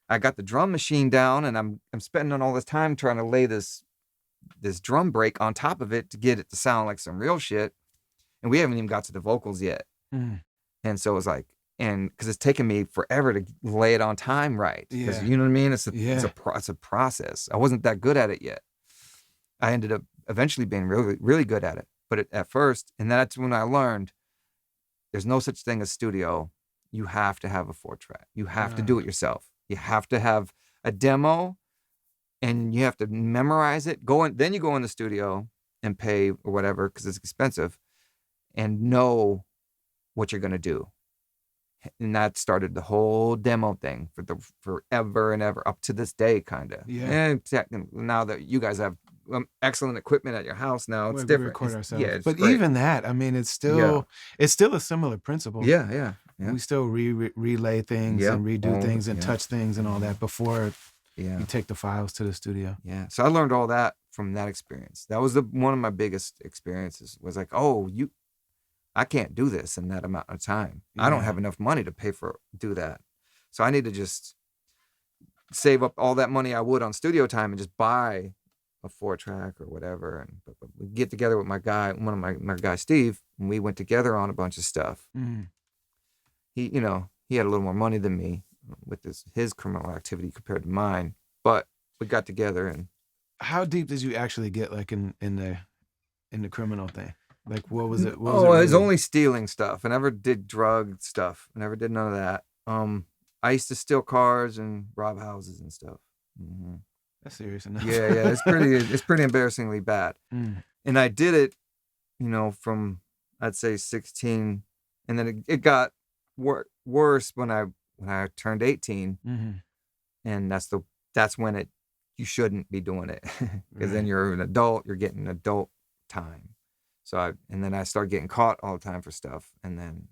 B: I got the drum machine down, and I'm spending all this time trying to lay this drum break on top of it to get it to sound like some real shit. And we haven't even got to the vocals yet.
A: Mm.
B: And so it was like, and because it's taken me forever to lay it on time right. Because
A: Yeah.
B: you know what I mean? It's
A: Yeah.
B: a process. I wasn't that good at it yet. I ended up eventually being really, really good at it. But at first, and that's when I learned there's no such thing as studio. You have to have a 4-track. You have to do it yourself. You have to have a demo, and you have to memorize it. Then you go in the studio and pay or whatever because it's expensive, and know what you're gonna do. And that started the whole demo thing forever and ever up to this day, kind of.
A: Yeah.
B: And now that you guys have excellent equipment at your house now, it's
A: We
B: different.
A: record ourselves.
B: Yeah, it's
A: but
B: great.
A: even that, I mean, it's still a similar principle.
B: Yeah.
A: We still relay things and redo things and touch things and all that before you take the files to the studio.
B: Yeah. So I learned all that from that experience. That was one of my biggest experiences. Was like, I can't do this in that amount of time.
A: Yeah.
B: I don't have enough money to do that. So I need to just save up all that money I would on studio time and just buy a 4-track or whatever. And get together with my guy, one of my guy, Steve, and we went together on a bunch of stuff.
A: Mm.
B: He had a little more money than me with his criminal activity compared to mine, but we got together. And
A: how deep did you actually get, like in the criminal thing? Like, what was it?
B: It was only stealing stuff. I never did drug stuff. I never did none of that. I used to steal cars and rob houses and stuff. Mm-hmm.
A: That's serious enough.
B: Yeah. It's pretty embarrassingly bad.
A: Mm.
B: And I did it, from I'd say 16, and then it got worse when I turned 18,
A: Mm-hmm.
B: and that's when you shouldn't be doing it because then you're an adult. You're getting adult time. So then I started getting caught all the time for stuff, and then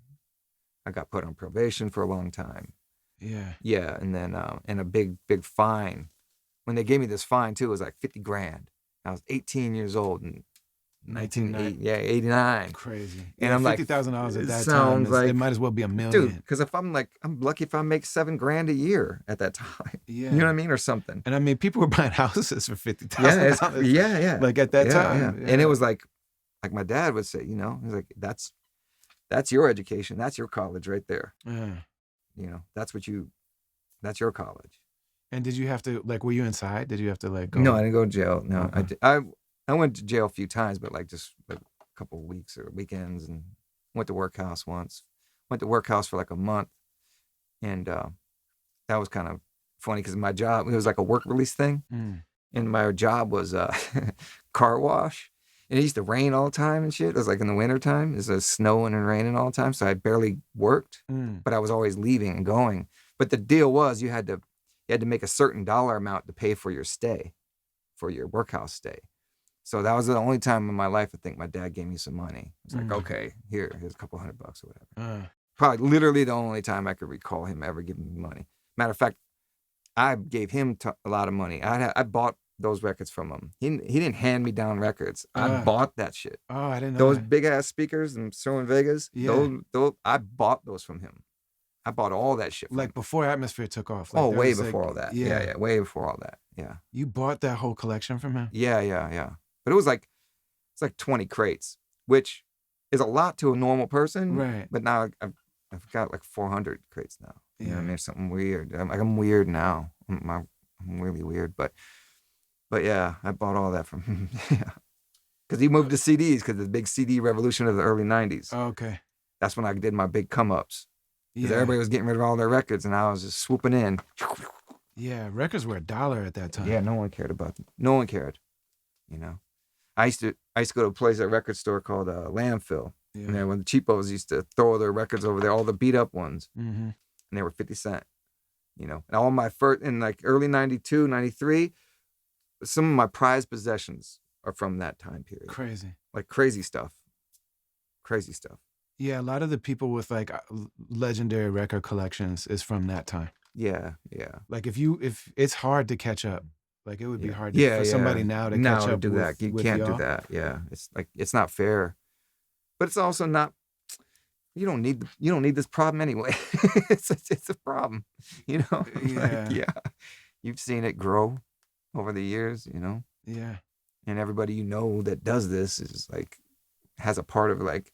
B: I got put on probation for a long time.
A: Yeah.
B: Yeah, and then and a big fine. When they gave me this fine too, it was like $50,000. I was 18 years old in 1989.
A: Crazy.
B: And I'm like,
A: $50,000 at that
B: sounds
A: time.
B: like,
A: It might as well be $1 million.
B: dude. Because I'm lucky if I make $7,000 a year at that time.
A: Yeah.
B: You know what I mean, or something.
A: And I mean, people were buying houses for $50,000.
B: Yeah.
A: Like at that time.
B: Yeah. And it was like my dad would say, he's like, that's your education. That's your college right there.
A: Yeah.
B: That's your college.
A: And did you have to, like, were you inside? Did you have to, like, go?
B: No, I didn't go to jail. No,
A: Uh-huh.
B: I went to jail a few times, but like just like a couple of weeks or weekends, and went to workhouse once. Went to workhouse for like a month, and that was kind of funny because my job, it was like a work release thing, and my job was car wash, and it used to rain all the time and shit. It was like in the winter time, it was snowing and raining all the time, so I barely worked, but I was always leaving and going. But the deal was you had to make a certain dollar amount to pay for your stay, for your workhouse stay. So that was the only time in my life I think my dad gave me some money. It's like, okay, here's a couple $100 or whatever. Probably literally the only time I could recall him ever giving me money. Matter of fact, I gave him a lot of money. I bought those records from him. He didn't hand me down records. I bought that shit.
A: Oh, I didn't know
B: those
A: that.
B: big ass speakers and so in Vegas.
A: Yeah.
B: Those I bought those from him. I bought all that shit from
A: Like
B: him.
A: Before Atmosphere took off. Like,
B: way
A: was,
B: before
A: like,
B: all that.
A: Yeah.
B: Yeah, way before all that. Yeah.
A: You bought that whole collection from him?
B: Yeah. But it's like 20 crates, which is a lot to a normal person.
A: Right.
B: But now I've got like 400 crates now. You know what I
A: Yeah.
B: mean? It's something weird. I'm weird now. I'm really weird. But yeah, I bought all that from him. Yeah. Because he moved to CDs because the big CD revolution of the early 90s.
A: Oh, okay.
B: That's when I did my big come ups. Because
A: Yeah.
B: everybody was getting rid of all their records and I was just swooping in.
A: Yeah, records were $1 at that time.
B: Yeah, no one cared about them. No one cared. I used to go to a place, a record store called Landfill.
A: Yeah.
B: And then when the cheapos used to throw their records over there, all the beat up ones,
A: Mm-hmm.
B: and they were 50 cents. And all my first, in like early 92, 93, some of my prized possessions are from that time period.
A: Crazy.
B: Like crazy stuff.
A: Yeah, a lot of the people with like legendary record collections is from that time.
B: Yeah.
A: Like if it's hard to catch up. Like it would be hard
B: Yeah,
A: for somebody now to catch up
B: do
A: with,
B: that. You
A: with
B: can't
A: y'all.
B: do that. Yeah. It's like, it's not fair. But it's also not, you don't need this problem anyway. it's a problem, you know.
A: Yeah.
B: Like, yeah, you've seen it grow over the years, you know.
A: Yeah.
B: And everybody you know that does this is like has a part of like,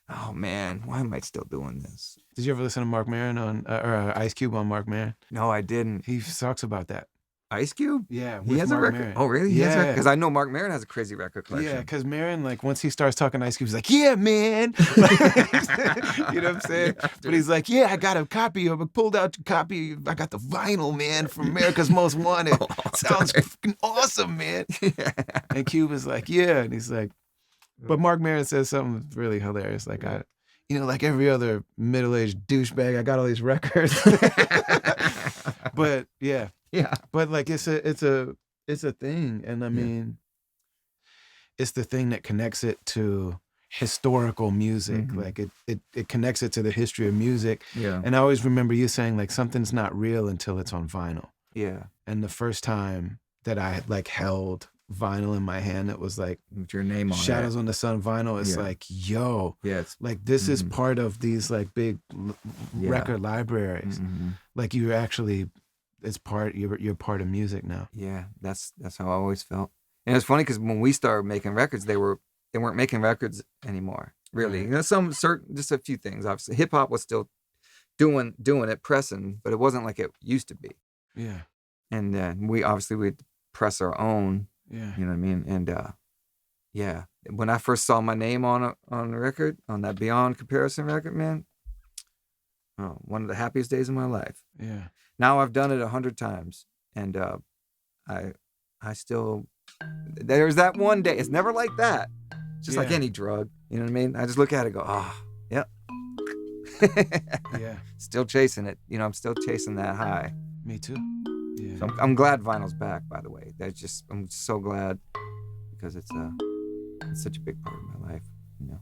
B: oh man, why am I still doing this?
A: Did you ever listen to Mark Maron or Ice Cube on Mark Maron?
B: No, I didn't.
A: He talks about that.
B: Ice Cube?
A: Yeah,
B: He has
A: Mark
B: a record.
A: Maron.
B: Oh, really?
A: Yeah,
B: Because I know Mark Maron has a crazy record collection.
A: Yeah, because Maron, like, once he starts talking Ice Cube, he's like, yeah, man. You know what I'm saying?
B: Yeah,
A: but he's like, yeah, I got a copy of it, pulled out a copy. I got the vinyl, man, from America's Most Wanted. Sounds fucking awesome, man.
B: Yeah.
A: And Cube is like, yeah. And he's like, but Mark Maron says something really hilarious. Like, like every other middle-aged douchebag, I got all these records. But yeah.
B: Yeah.
A: But like it's a thing. And I mean, it's the thing that connects it to historical music.
B: Mhm.
A: Like it connects it to the history of music.
B: Yeah.
A: And I always remember you saying like something's not real until it's on vinyl.
B: Yeah.
A: And the first time that I like held vinyl in my hand, it was like
B: With your name on
A: Shadows
B: it.
A: on the Sun vinyl. It's
B: Yeah.
A: like, yo,
B: Yeah. It's
A: like this is
B: Mhm.
A: part of these like big
B: Yeah.
A: record libraries.
B: mhm.
A: Like you're actually, you're part of music now.
B: Yeah. That's how I always felt. And it's funny because when we started making records, they weren't making records anymore. Really,
A: Right.
B: you know, some certain, just a few things. Obviously, hip hop was still doing it, pressing, but it wasn't like it used to be.
A: Yeah.
B: And we'd press our own.
A: Yeah.
B: You know what I mean? And yeah, when I first saw my name on a record, on that Beyond Comparison record, man, one of the happiest days of my life.
A: Yeah.
B: Now I've done it 100 times, and I still, there's that one day. It's never like that. Just like
A: Yeah.
B: any drug. You know what I mean? I just look at it and go, yep.
A: Yeah.
B: Still chasing it. You know, I'm still chasing that high.
A: Me too. Yeah.
B: So I'm glad vinyl's back, by the way. I'm so glad because it's such a big part of my life, you know.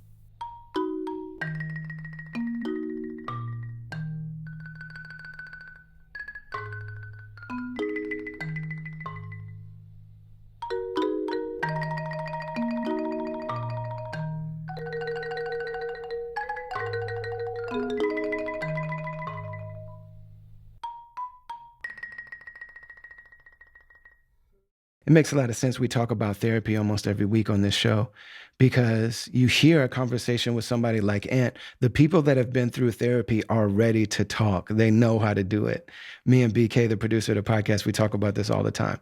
A: It makes a lot of sense. We talk about therapy almost every week on this show because you hear a conversation with somebody like Ant. The people that have been through therapy are ready to talk. They know how to do it. Me and BK, the producer of the podcast, we talk about this all the time.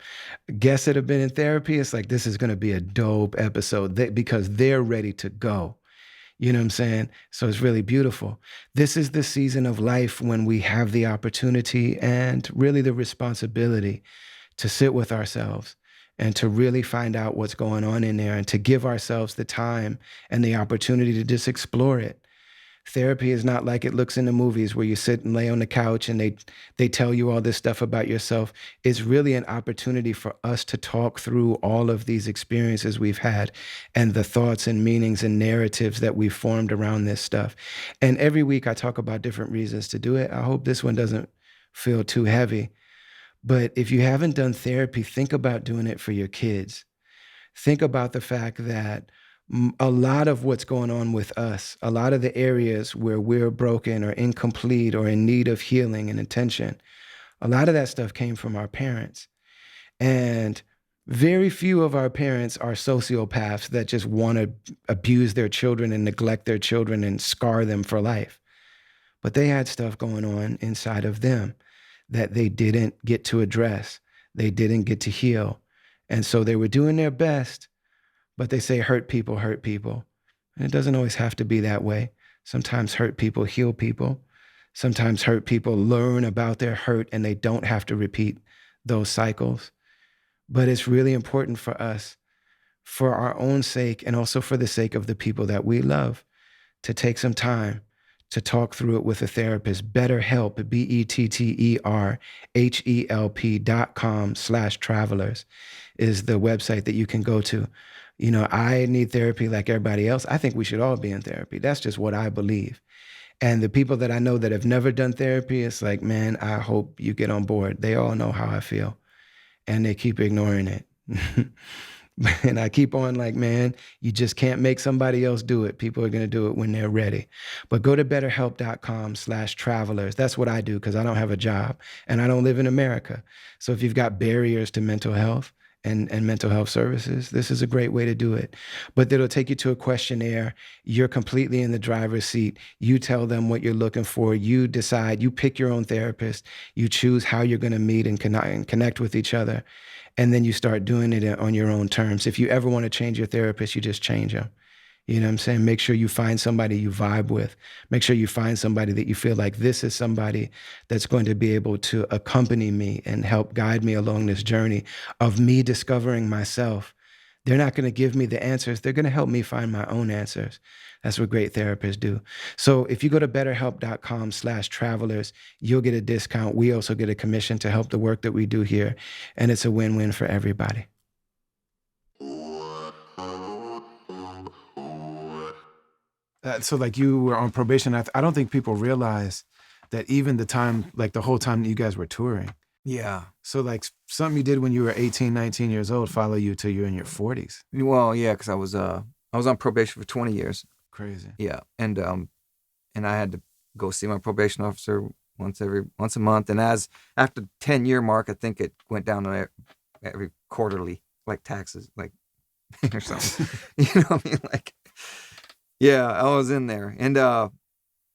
A: Guests that have been in therapy, it's like, this is going to be a dope episode because they're ready to go. You know what I'm saying? So it's really beautiful. This is the season of life when we have the opportunity and really the responsibility to sit with ourselves and to really find out what's going on in there and to give ourselves the time and the opportunity to just explore it. Therapy is not like it looks in the movies where you sit and lay on the couch and they tell you all this stuff about yourself. It's really an opportunity for us to talk through all of these experiences we've had and the thoughts and meanings and narratives that we've formed around this stuff. And every week I talk about different reasons to do it. I hope this one doesn't feel too heavy. But if you haven't done therapy, think about doing it for your kids. Think about the fact that a lot of what's going on with us, a lot of the areas where we're broken or incomplete or in need of healing and attention, a lot of that stuff came from our parents. And very few of our parents are sociopaths that just want to abuse their children and neglect their children and scar them for life. But they had stuff going on inside of them that they didn't get to address. They didn't get to heal. And so they were doing their best, but they say hurt people hurt people. And it doesn't always have to be that way. Sometimes hurt people heal people. Sometimes hurt people learn about their hurt and they don't have to repeat those cycles. But it's really important for us, for our own sake and also for the sake of the people that we love, to take some time to talk through it with a therapist. BetterHelp, BetterHelp.com/travelers is the website that you can go to. You know, I need therapy like everybody else. I think we should all be in therapy. That's just what I believe. And the people that I know that have never done therapy, it's like, man, I hope you get on board. They all know how I feel and they keep ignoring it. And I keep on like, man, you just can't make somebody else do it. People are going to do it when they're ready. But go to betterhelp.com/travelers. That's what I do because I don't have a job and I don't live in America. So if you've got barriers to mental health and mental health services, this is a great way to do it. But it'll take you to a questionnaire. You're completely in the driver's seat. You tell them what you're looking for. You decide, you pick your own therapist. You choose how you're going to meet and connect with each other. And then you start doing it on your own terms. If you ever want to change your therapist, you just change them. You know what I'm saying? Make sure you find somebody you vibe with. Make sure you find somebody that you feel like this is somebody that's going to be able to accompany me and help guide me along this journey of me discovering myself. They're not going to give me the answers. They're going to help me find my own answers. That's what great therapists do. So if you go to betterhelp.com/travelers, you'll get a discount. We also get a commission to help the work that we do here. And it's a win-win for everybody. So like you were on probation. I don't think people realize that even the time, like the whole time that you guys were touring.
B: Yeah.
A: So like something you did when you were 18, 19 years old, follow you till you're in your 40s.
B: Well, yeah, because I was on probation for 20 years.
A: Crazy.
B: Yeah, and I had to go see my probation officer once a month. And after the 10-year mark, I think it went down to every quarterly, like taxes, like or something. You know what I mean? Like, yeah, I was in there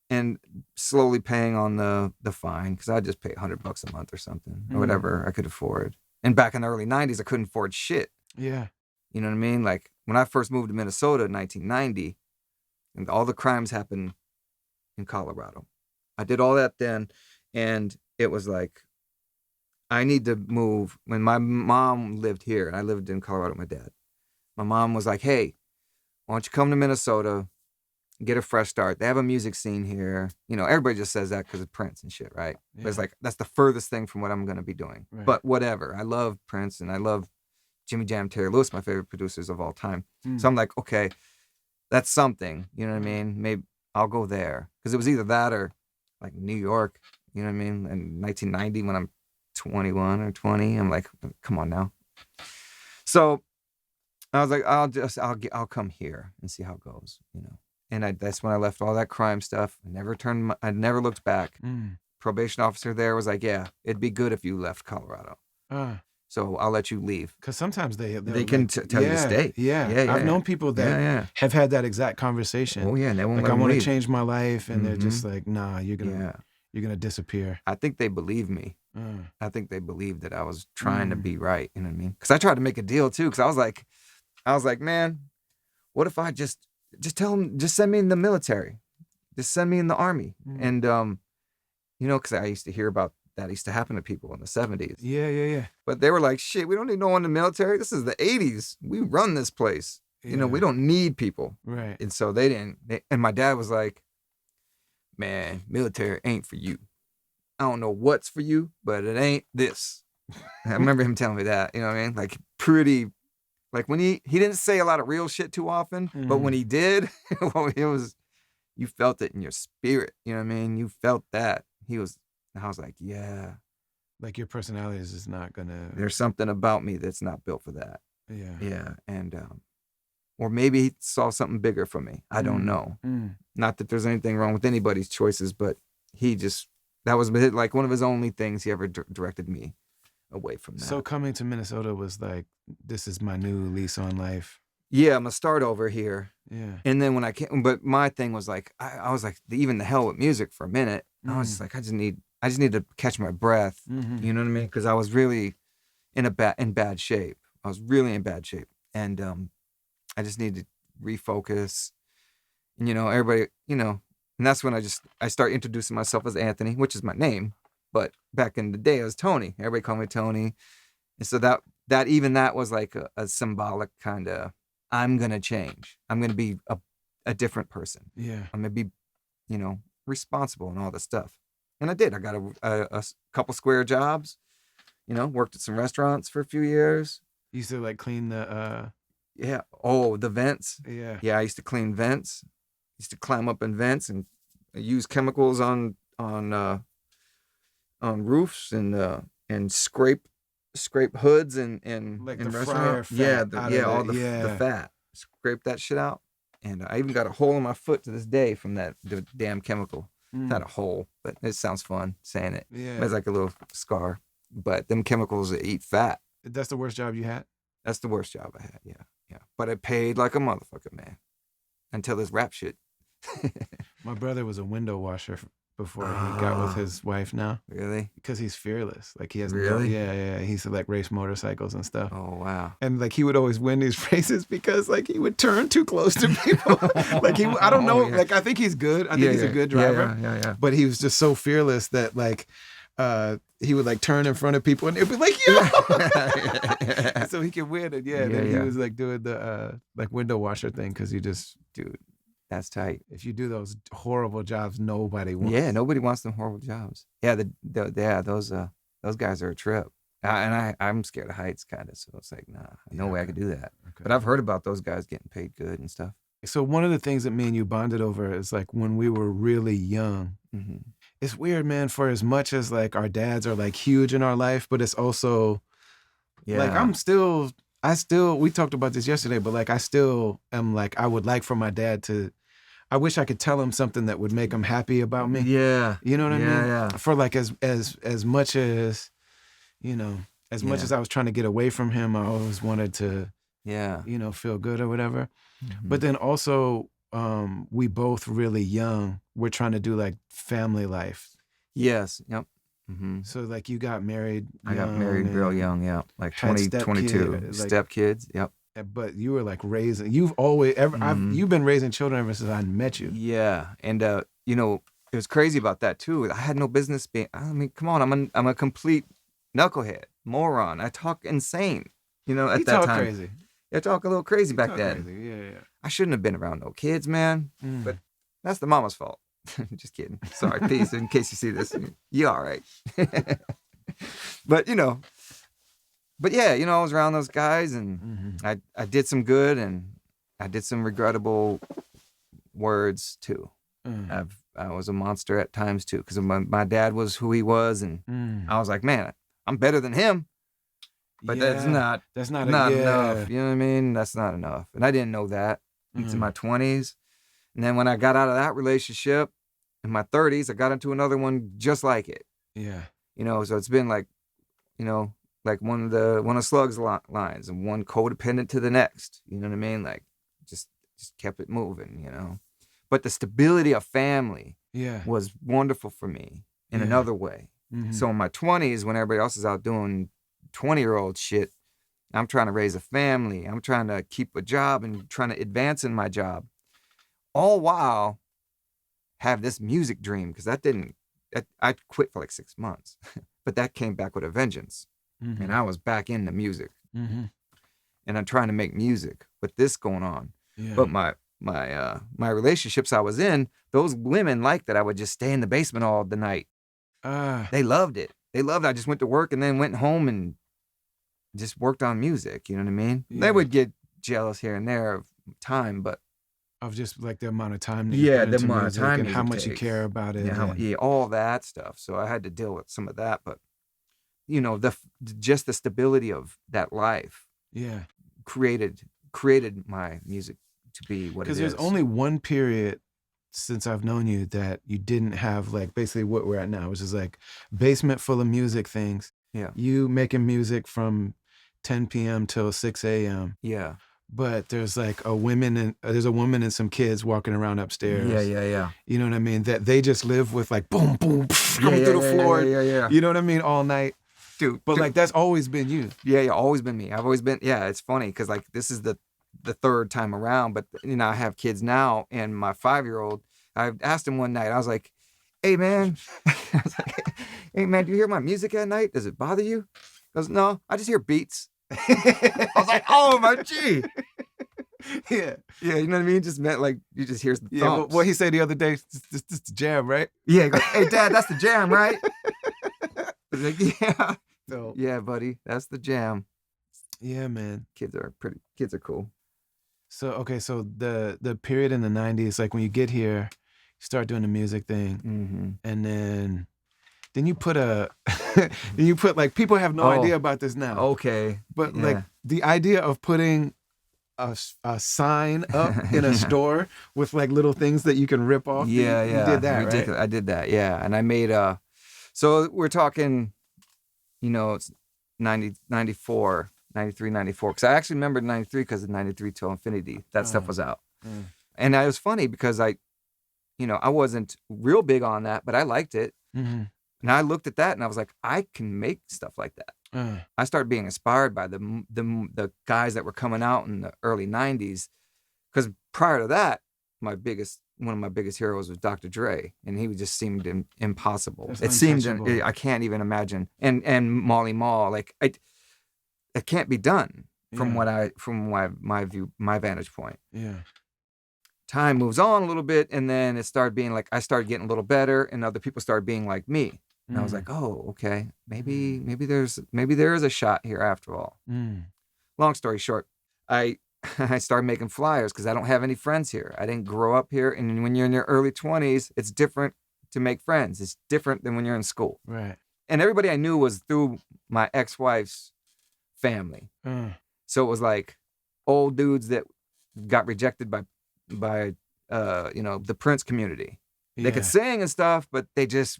B: and slowly paying on the fine because I just pay $100 a month or something or whatever I could afford. And back in the early 90s, I couldn't afford shit.
A: Yeah.
B: You know what I mean? Like when I first moved to Minnesota in 1990, and all the crimes happened in Colorado. I did all that then, and it was like, I need to move. When my mom lived here, and I lived in Colorado with my dad, my mom was like, hey, why don't you come to Minnesota, get a fresh start. They have a music scene here. You know, everybody just says that because of Prince and shit, right?
A: Yeah.
B: But it's like, that's the furthest thing from what I'm going to be doing.
A: Right.
B: But whatever. I love Prince, and I love Jimmy Jam, Terry Lewis, my favorite producers of all time. So I'm like, okay, that's something, you know what I mean? Maybe I'll go there. Because it was either that or like New York, you know what I mean? In 1990 when I'm 21 or 20, I'm like, come on now. So I was like, I'll come here and see how it goes, you know? And that's when I left all that crime stuff. I never looked back. Probation officer there was like, yeah, it'd be good if you left Colorado. So I'll let you leave.
A: Because sometimes they
B: can
A: like,
B: tell you to stay.
A: Yeah. I've known people that have had that exact conversation.
B: Oh yeah, and they won't
A: like,
B: let
A: I want to
B: leave.
A: change my life, and they're just like, nah, you're gonna disappear.
B: I think they believe me. I think they believed that I was trying to be right. You know what I mean? Because I tried to make a deal too. Because I was like, man, what if I just tell them, just send me in the military, just send me in the army, and you know, because I used to hear about that used to happen to people in the 70s.
A: Yeah.
B: But they were like, shit, we don't need no one in the military. This is the 80s. We run this place. You know, we don't need people.
A: Right.
B: And so they didn't. And my dad was like, man, military ain't for you. I don't know what's for you, but it ain't this. I remember him telling me that, you know what I mean? Like pretty, like when he didn't say a lot of real shit too often, but when he did, well, it was, you felt it in your spirit. You know what I mean? You felt that. I was like, yeah.
A: Like your personality is just not gonna.
B: There's something about me that's not built for that.
A: Yeah.
B: Yeah. And, or maybe he saw something bigger for me. I don't know. Not that there's anything wrong with anybody's choices, but that was like one of his only things he ever directed me away from that.
A: So coming to Minnesota was like, this is my new lease on life.
B: Yeah, I'm gonna start over here.
A: Yeah.
B: And then when I came, but my thing was like, I was like, even the hell with music for a minute. I was just like, I just need to catch my breath. You know what I mean? Because I was really in bad shape. I was really in bad shape, and I just needed to refocus. And you know, everybody, you know, and that's when I start introducing myself as Anthony, which is my name. But back in the day, it was Tony. Everybody called me Tony, and so that was like a symbolic kind of, I'm gonna change. I'm gonna be a different person.
A: Yeah.
B: I'm gonna be, you know, responsible and all this stuff. And I did. I got a couple square jobs, you know, worked at some restaurants for a few years.
A: You used to like clean the
B: Yeah. Oh, the vents.
A: Yeah.
B: Yeah, I used to clean vents. Used to climb up in vents and use chemicals on roofs and scrape scrape hoods and
A: Like
B: and
A: the
B: restaurant.
A: fryer fat out of
B: all
A: it,
B: the fat. Scrape that shit out. And I even got a hole in my foot to this day from the damn chemical. It's not a hole, but it sounds fun saying it.
A: Yeah.
B: It's like a little scar. But them chemicals that eat fat.
A: That's the worst job you had?
B: That's the worst job I had, yeah. But I paid like a motherfucker, man. Until this rap shit.
A: My brother was a window washer before he got with his wife now.
B: Really?
A: Because he's fearless. Like he has
B: Really?
A: Yeah. He used to like race motorcycles and stuff.
B: Oh, wow.
A: And like he would always win these races because like he would turn too close to people. Like I don't know.
B: Yeah.
A: Like I think he's good. I think he's a good driver.
B: Yeah.
A: But he was just so fearless that like he would like turn in front of people and it'd be like, yo! So he could win it. Yeah. Then he was like doing the like window washer thing because you just,
B: Dude, that's tight.
A: if you do those horrible jobs, nobody wants.
B: Yeah, nobody wants them horrible jobs. Yeah, those guys are a trip. I'm scared of heights, kind of. So it's like, nah, no way I could do that.
A: Okay.
B: But I've heard about those guys getting paid good and stuff.
A: So one of the things that me and you bonded over is like when we were really young.
B: Mm-hmm.
A: It's weird, man, for as much as like our dads are like huge in our life, but it's also like we talked about this yesterday, but like I still am like, I would like for my dad to, I wish I could tell him something that would make him happy about me.
B: Yeah.
A: You know what I mean?
B: Yeah.
A: For like as much as, you know, as much as I was trying to get away from him, I always wanted to, you know, feel good or whatever.
B: Mm-hmm.
A: But then also, we both really young, we're trying to do like family life.
B: Yes. Yep. Mm-hmm.
A: So like you got married
B: I got married real young, yeah. Like
A: had
B: 20,
A: step
B: 22.
A: kid, like-
B: Step kids, yep.
A: But you were like raising, you've been raising children ever since I met you.
B: Yeah. And, you know, it was crazy about that too. I had no business being, I mean, come on, I'm a complete knucklehead, moron. I talk insane, you know, at that time.
A: Crazy.
B: I talk a little crazy
A: You
B: back
A: talk
B: then.
A: crazy. Yeah.
B: I shouldn't have been around no kids, man. But that's the mama's fault. Just kidding. Sorry, peace. In case you see this, you all right. But you know, yeah, you know, I was around those guys, and I did some good, and I did some regrettable words too. I was a monster at times too, because my dad was who he was, and I was like, man, I'm better than him. But that's not enough. You know what I mean? That's not enough. And I didn't know that into my 20s. And then when I got out of that relationship in my 30s, I got into another one just like it.
A: Yeah.
B: You know, so it's been like, you know, like one of Slug's lines, and one codependent to the next. You know what I mean? Like just kept it moving, you know. But the stability of family was wonderful for me in another way. So in my 20s, when everybody else is out doing 20-year-old shit, I'm trying to raise a family. I'm trying to keep a job and trying to advance in my job. All while have this music dream, because I quit for like 6 months, but that came back with a vengeance. And I was back into music. And I'm trying to make music with this going on. Yeah. But my relationships I was in, those women liked that I would just stay in the basement all the night. They loved it. I just went to work and then went home and just worked on music. You know what I mean? Yeah. They would get jealous here and there of time, but
A: of just like the amount of time.
B: That the amount of time
A: and how much you care about it.
B: Yeah, all that stuff. So I had to deal with some of that, but you know, just the stability of that life. Yeah, created my music to be what it is.
A: Because there's only one period since I've known you that you didn't have like basically what we're at now, which is like basement full of music things.
B: Yeah.
A: You making music from 10 p.m. till 6 a.m.
B: Yeah.
A: But there's like there's a woman and some kids walking around upstairs.
B: Yeah.
A: You know what I mean? That they just live with like boom, boom, coming through the floor.
B: Yeah.
A: You know what I mean? All night.
B: Dude.
A: Like that's always been you.
B: Yeah, always been me. I've always been, it's funny because like this is the third time around, but you know, I have kids now, and my 5-year-old, I asked him one night, I was like, hey man, do you hear my music at night? Does it bother you? He goes, no, I just hear beats. I was like, oh my G. Yeah, you know what I mean? Just meant like you just hear the thumps.
A: Yeah, but what he said the other day, this the jam, right?
B: Yeah, he goes, hey dad, that's the jam, right? I was like, yeah.
A: So,
B: yeah, buddy, that's the jam.
A: Yeah, man.
B: Kids are cool.
A: So the period in the 90s, like when you get here, you start doing the music thing, and then then you put like, people have no idea about this now.
B: Okay.
A: But
B: Yeah.
A: like the idea of putting a sign up in a store with like little things that you can rip off.
B: Yeah,
A: You did that,
B: ridiculous.
A: right?
B: I did that, yeah. And I made so we're talking, it's 90, 94, 93, 94. Because I actually remembered 93 because of 93 Till Infinity. That stuff was out. And it was funny because I wasn't real big on that, but I liked it.
A: Mm-hmm.
B: And I looked at that and I was like, I can make stuff like that. I started being inspired by the guys that were coming out in the early 90s. Because prior to that, one of my biggest heroes was Dr. Dre, and he just seemed impossible.
A: That's
B: it seemed
A: untouchable.
B: I can't even imagine. And Molly Mall, like it can't be done from my vantage point.
A: Yeah.
B: Time moves on a little bit, and then it started being like I started getting a little better, and other people started being like me. And I was like, oh, okay, maybe there is a shot here after all. Long story short, I started making flyers because I don't have any friends here. I didn't grow up here, and when you're in your early 20s, it's different to make friends. It's different than when you're in school.
A: Right.
B: And everybody I knew was through my ex-wife's family. So it was like old dudes that got rejected by the Prince community. They could sing and stuff, but they just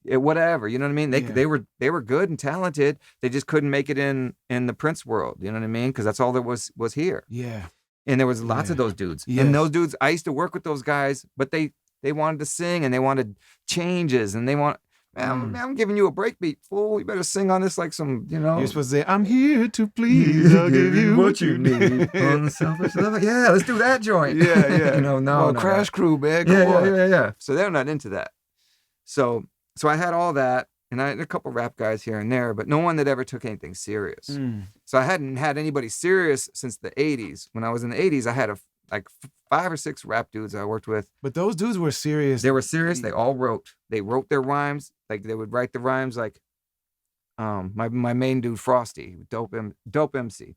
B: whatever, you know what I mean? They were good and talented. They just couldn't make it in the Prince world, you know what I mean? Because that's all there was here.
A: Yeah.
B: And there was lots of those dudes.
A: Yes.
B: And those dudes, I used to work with those guys, but they wanted to sing and they wanted changes and they want. I'm giving you a breakbeat, fool. You better sing on this like some,
A: You're supposed to say, I'm here to please. I'll give you what you need.
B: Unselfish love. Yeah, let's do that joint.
A: Yeah.
B: No.
A: Crash Crew, man. Come on.
B: Yeah. So they're not into that. So I had all that, and I had a couple rap guys here and there, but no one that ever took anything serious. So I hadn't had anybody serious since the 80s. When I was in the 80s, I had like 5 or 6 rap dudes I worked with.
A: But those dudes were serious.
B: They were serious. They all wrote. They wrote their rhymes. Like they would write the rhymes like my main dude Frosty, dope MC.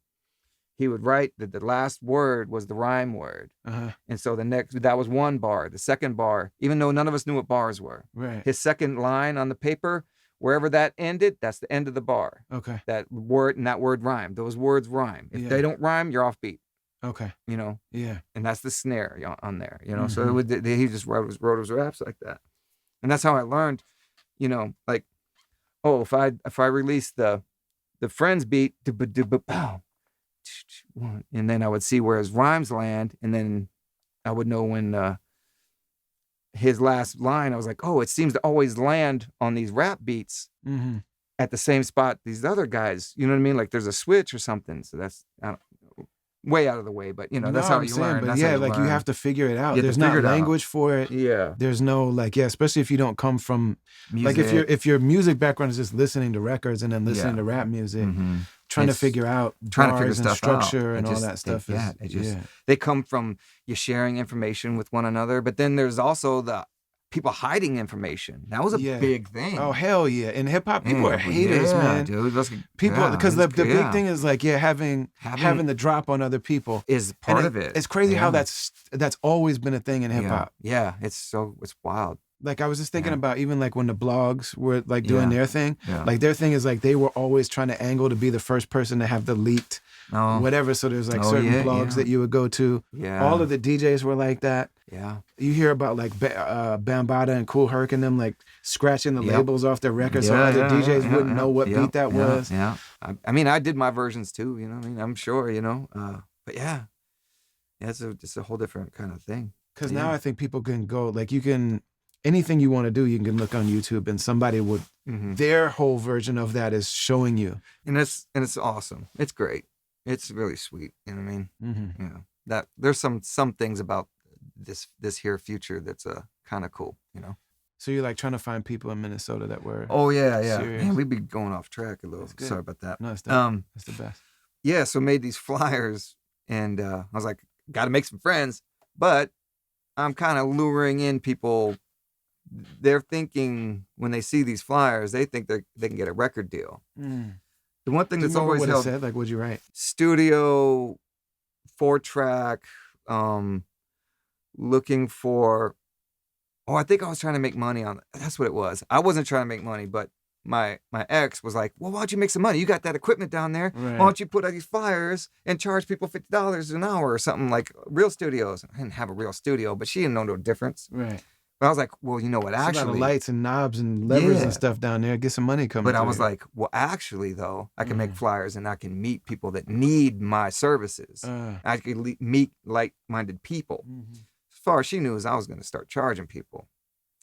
B: He would write that the last word was the rhyme word. And so that was one bar. The second bar, even though none of us knew what bars were.
A: Right.
B: His second line on the paper, wherever that ended, that's the end of the bar.
A: Okay.
B: That word and that word rhyme. Those words rhyme. If they don't rhyme, you're off beat.
A: Okay.
B: Yeah. And that's the snare on there, So he just wrote his raps like that. And that's how I learned, like, if I release the Friends beat, and then I would see where his rhymes land, and then I would know when his last line, I was like, it seems to always land on these rap beats at the same spot these other guys, you know what I mean? Like there's a switch or something. So that's way out of the way, but that's how you learn.
A: But
B: that's
A: yeah,
B: how you
A: like
B: learn.
A: you have to figure it out.
B: You have to
A: There's not
B: figure it out.
A: language for it.
B: Yeah.
A: There's no especially if you don't come from
B: Music.
A: like if your music background is just listening to records and then listening to rap music, trying to figure out bars and structure and all that stuff.
B: They come from you sharing information with one another, but then there's also the people hiding information. That was a big thing.
A: Oh hell yeah! In hip hop, people are haters, man.
B: Dude,
A: people because the big thing is like having the drop on other people
B: is part of it.
A: It's crazy how that's always been a thing in hip hop.
B: Yeah, it's wild.
A: Like I was just thinking about even like when the blogs were like doing their thing, like their thing is like they were always trying to angle to be the first person to have the leaked whatever. So there's like certain blogs that you would go to. Yeah. All of the DJs were like that. Yeah. You hear about like Bambaataa and Kool Herc and them like scratching the labels off their records so other DJs wouldn't know what beat that was.
B: Yeah. I mean, I did my versions too, I mean, I'm sure, but it's a whole different kind of thing.
A: Because now I think people can go, like you can, anything you want to do, you can look on YouTube and somebody would, their whole version of that is showing you.
B: And it's awesome. It's great. It's really sweet. You know what I mean? That there's some things about this here future that's kind of cool,
A: So you're like trying to find people in Minnesota that were serious.
B: Man, we'd be going off track a little. Sorry about that.
A: No, it's that's the best.
B: Yeah, so made these flyers and I was like, got to make some friends, but I'm kind of luring in people. They're thinking when they see these flyers, they think they can get a record deal. The one thing that's always
A: what
B: held,
A: it said? Like, what'd you write?
B: Studio, 4-track, looking for Oh, I think I was trying to make money on. That's what it was. I wasn't trying to make money, but my ex was like, well, why don't you make some money? You got that equipment down there.
A: Right.
B: Why don't you put out these flyers and charge people $50 an hour or something like real studios? I didn't have a real studio, but she didn't know no difference.
A: Right.
B: But I was like, well, you know what?
A: It's a lot of
B: Actually,
A: lights and knobs and levers
B: Yeah.
A: and stuff down there. Get some money coming.
B: but I
A: through
B: was
A: here.
B: like, well, actually, though, I can make flyers and I can meet people that need my services. I could meet like-minded people. As far as she knew, is I was going to start charging people.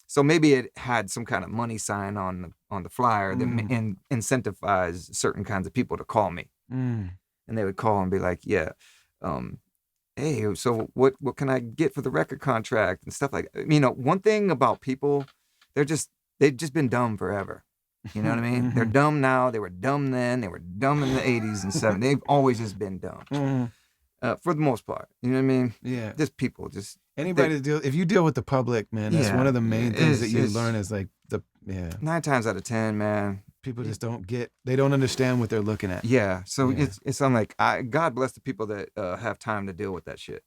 B: So maybe it had some kind of money sign on the flyer that incentivized certain kinds of people to call me. And they would call and be like, yeah, hey, so what can I get for the record contract and stuff like that. You know, one thing about people, they've just been dumb forever. You know what I mean? They're dumb now. They were dumb then. They were dumb in the 80s and 70s. They've always just been dumb. For the most part. You know what I mean?
A: Yeah.
B: Just people, just...
A: Anybody if you deal with the public, man, that's one of the main things that you learn is like
B: 9 times out of 10, man.
A: People just they don't understand what they're looking at.
B: Yeah. So I'm like, God bless the people that have time to deal with that shit.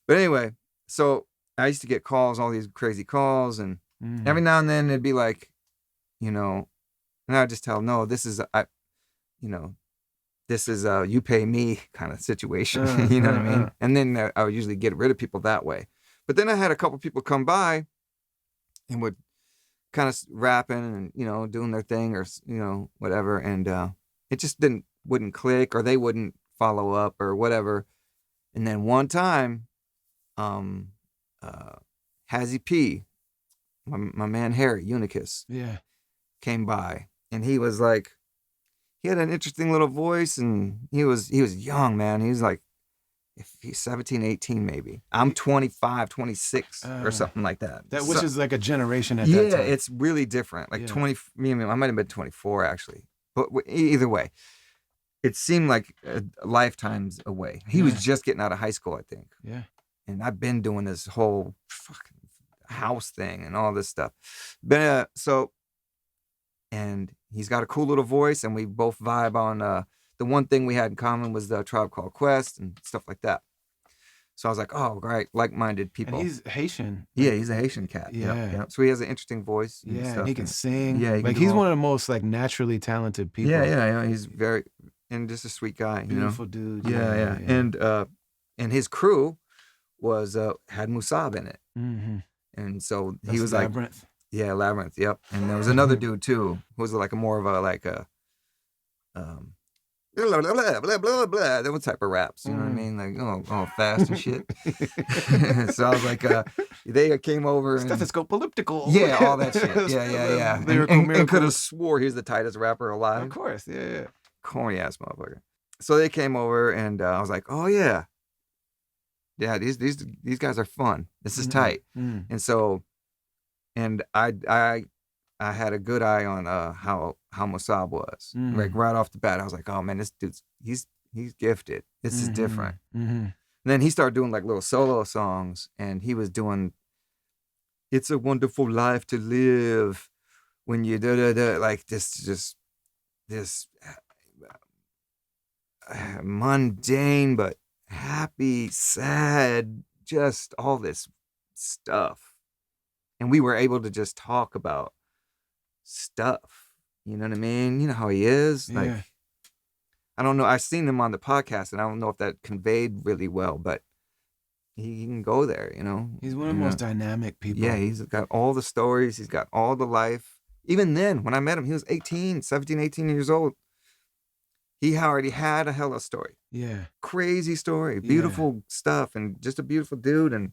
B: But anyway, so I used to get calls, all these crazy calls, and every now and then it'd be like, you know, and I'd just tell them, no, this is you pay me kind of situation. You know what I mean? And then I would usually get rid of people that way. But then I had a couple people come by and would kind of rapping and, you know, doing their thing or, you know, whatever. And it just wouldn't click, or they wouldn't follow up or whatever. And then one time, Hazzy P, my man Harry, Unicus, came by, and he was like, he had an interesting little voice, and he was young, man. He was like, if he's 17, 18 maybe. I'm 25, 26 or something like that.
A: Which is like a generation at that time.
B: Yeah, it's really different. Like 20, I might have been 24 actually. But either way, it seemed like lifetimes away. He was just getting out of high school, I think.
A: Yeah.
B: And I've been doing this whole fucking house thing and all this stuff. But and he's got a cool little voice, and we both vibe on the one thing we had in common was the Tribe Called Quest and stuff like that. So I was like, oh, great, like-minded people.
A: And he's Haitian.
B: Yeah, he's a Haitian cat.
A: Yeah.
B: So he has an interesting voice. And
A: yeah,
B: stuff.
A: and he can sing.
B: Yeah,
A: he's one of the most like naturally talented people.
B: Yeah. He's very, and just a sweet guy.
A: Beautiful dude.
B: Yeah. And his crew was had Musab in it. And so he was
A: Labyrinth.
B: Like, yeah, Labyrinth. Yep. And there was another dude too, who was like more of a blah, blah, blah, blah, blah, blah. That type of raps, you know what I mean? Like, oh, fast and shit. So I was like, they came over.
A: Stethoscope elliptical.
B: Yeah, all that shit. Yeah. And could have swore he's the tightest rapper alive.
A: Of course, yeah.
B: Corny ass motherfucker. So they came over, and I was like, oh yeah. Yeah, these guys are fun. This is tight. And so, and I had a good eye on how Musab was. Like right off the bat, I was like, oh man, this dude's he's gifted. This is different. And then he started doing like little solo songs, and he was doing "It's a Wonderful Life to Live" when you like this mundane but happy, sad, just all this stuff. And we were able to just talk about stuff. You know what I mean? You know how he is? Like, I don't know. I've seen him on the podcast, and I don't know if that conveyed really well, but he can go there, you know?
A: He's one of the most dynamic people.
B: Yeah, he's got all the stories. He's got all the life. Even then, when I met him, he was 17, 18 years old. He already had a hella story.
A: Yeah.
B: Crazy story. Beautiful stuff, and just a beautiful dude. And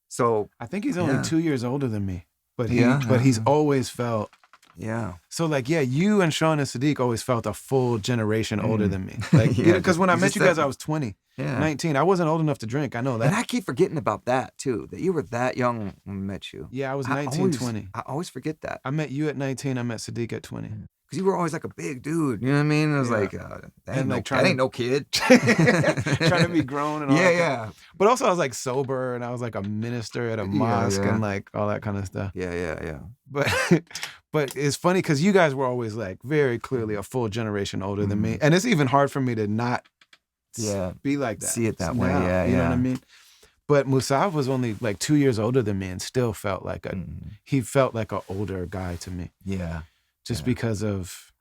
B: so
A: I think he's only 2 years older than me, but he's always felt.
B: Yeah.
A: So like, you and Sean and Sadiq always felt a full generation older than me. Like, because when I met you guys, I was 20, 19. I wasn't old enough to drink. I know that.
B: And I keep forgetting about that too, that you were that young when we met you.
A: Yeah, I was 19, 20.
B: I always forget that.
A: I met you at 19. I met Sadiq at 20.
B: Because you were always like a big dude, you know what I mean? It was like, that ain't no kid.
A: Trying to be grown and all that.
B: Yeah.
A: But also I was like sober, and I was like a minister at a mosque and like all that kind of stuff.
B: Yeah.
A: But it's funny because you guys were always like very clearly a full generation older than me. And it's even hard for me to not be like that.
B: See it that way,
A: now, you know what I mean? But Musab was only like 2 years older than me and still felt like he felt like an older guy to me.
B: Yeah.
A: Just because of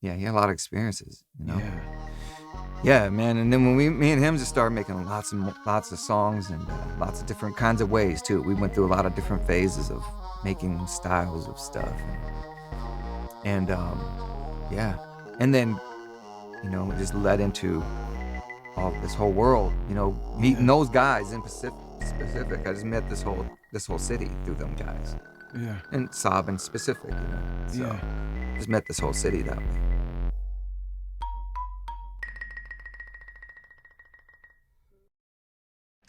B: He had a lot of experiences, you know?
A: Yeah.
B: Yeah, man. And then when me and him just started making lots of songs and lots of different kinds of ways too. We went through a lot of different phases of making styles of stuff. And yeah. And then, you know, it just led into all this whole world, you know, meeting those guys in specific. I just met this whole city through them guys.
A: Yeah.
B: And Saab in specific, you know. So just met this whole city that way.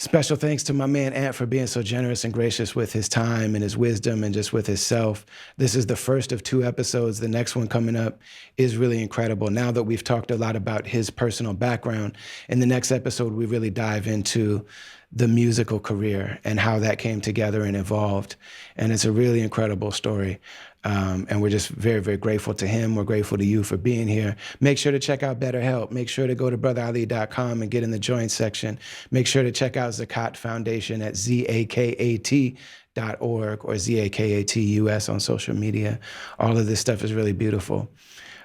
A: Special thanks to my man Ant for being so generous and gracious with his time and his wisdom and just with himself. This is the first of 2 episodes. The next one coming up is really incredible. Now that we've talked a lot about his personal background, in the next episode, we really dive into the musical career and how that came together and evolved. And it's a really incredible story. And we're just very, very grateful to him. We're grateful to you for being here. Make sure to check out BetterHelp. Make sure to go to brotherali.com and get in the join section. Make sure to check out Zakat Foundation at zakat.org or ZAKATUS on social media. All of this stuff is really beautiful.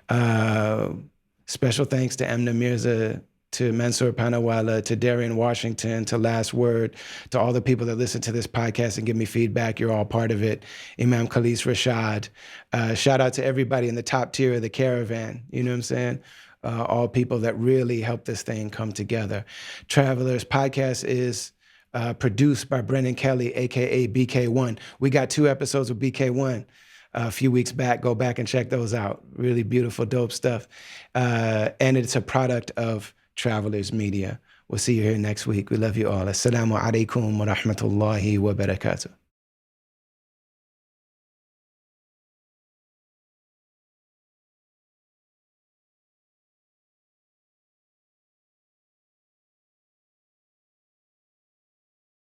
A: Special thanks to Emna Mirza, to Mansour Panawala, to Darian Washington, to Last Word, to all the people that listen to this podcast and give me feedback. You're all part of it. Imam Khalis Rashad. Shout out to everybody in the top tier of the caravan. You know what I'm saying? All people that really help this thing come together. Travelers Podcast is produced by Brennan Kelly, AKA BK1. We got 2 episodes of BK1 a few weeks back. Go back and check those out. Really beautiful, dope stuff. And it's a product of Travelers Media. We'll see you here next week. We love you all. Assalamu alaikum wa rahmatullahi wa barakatuh.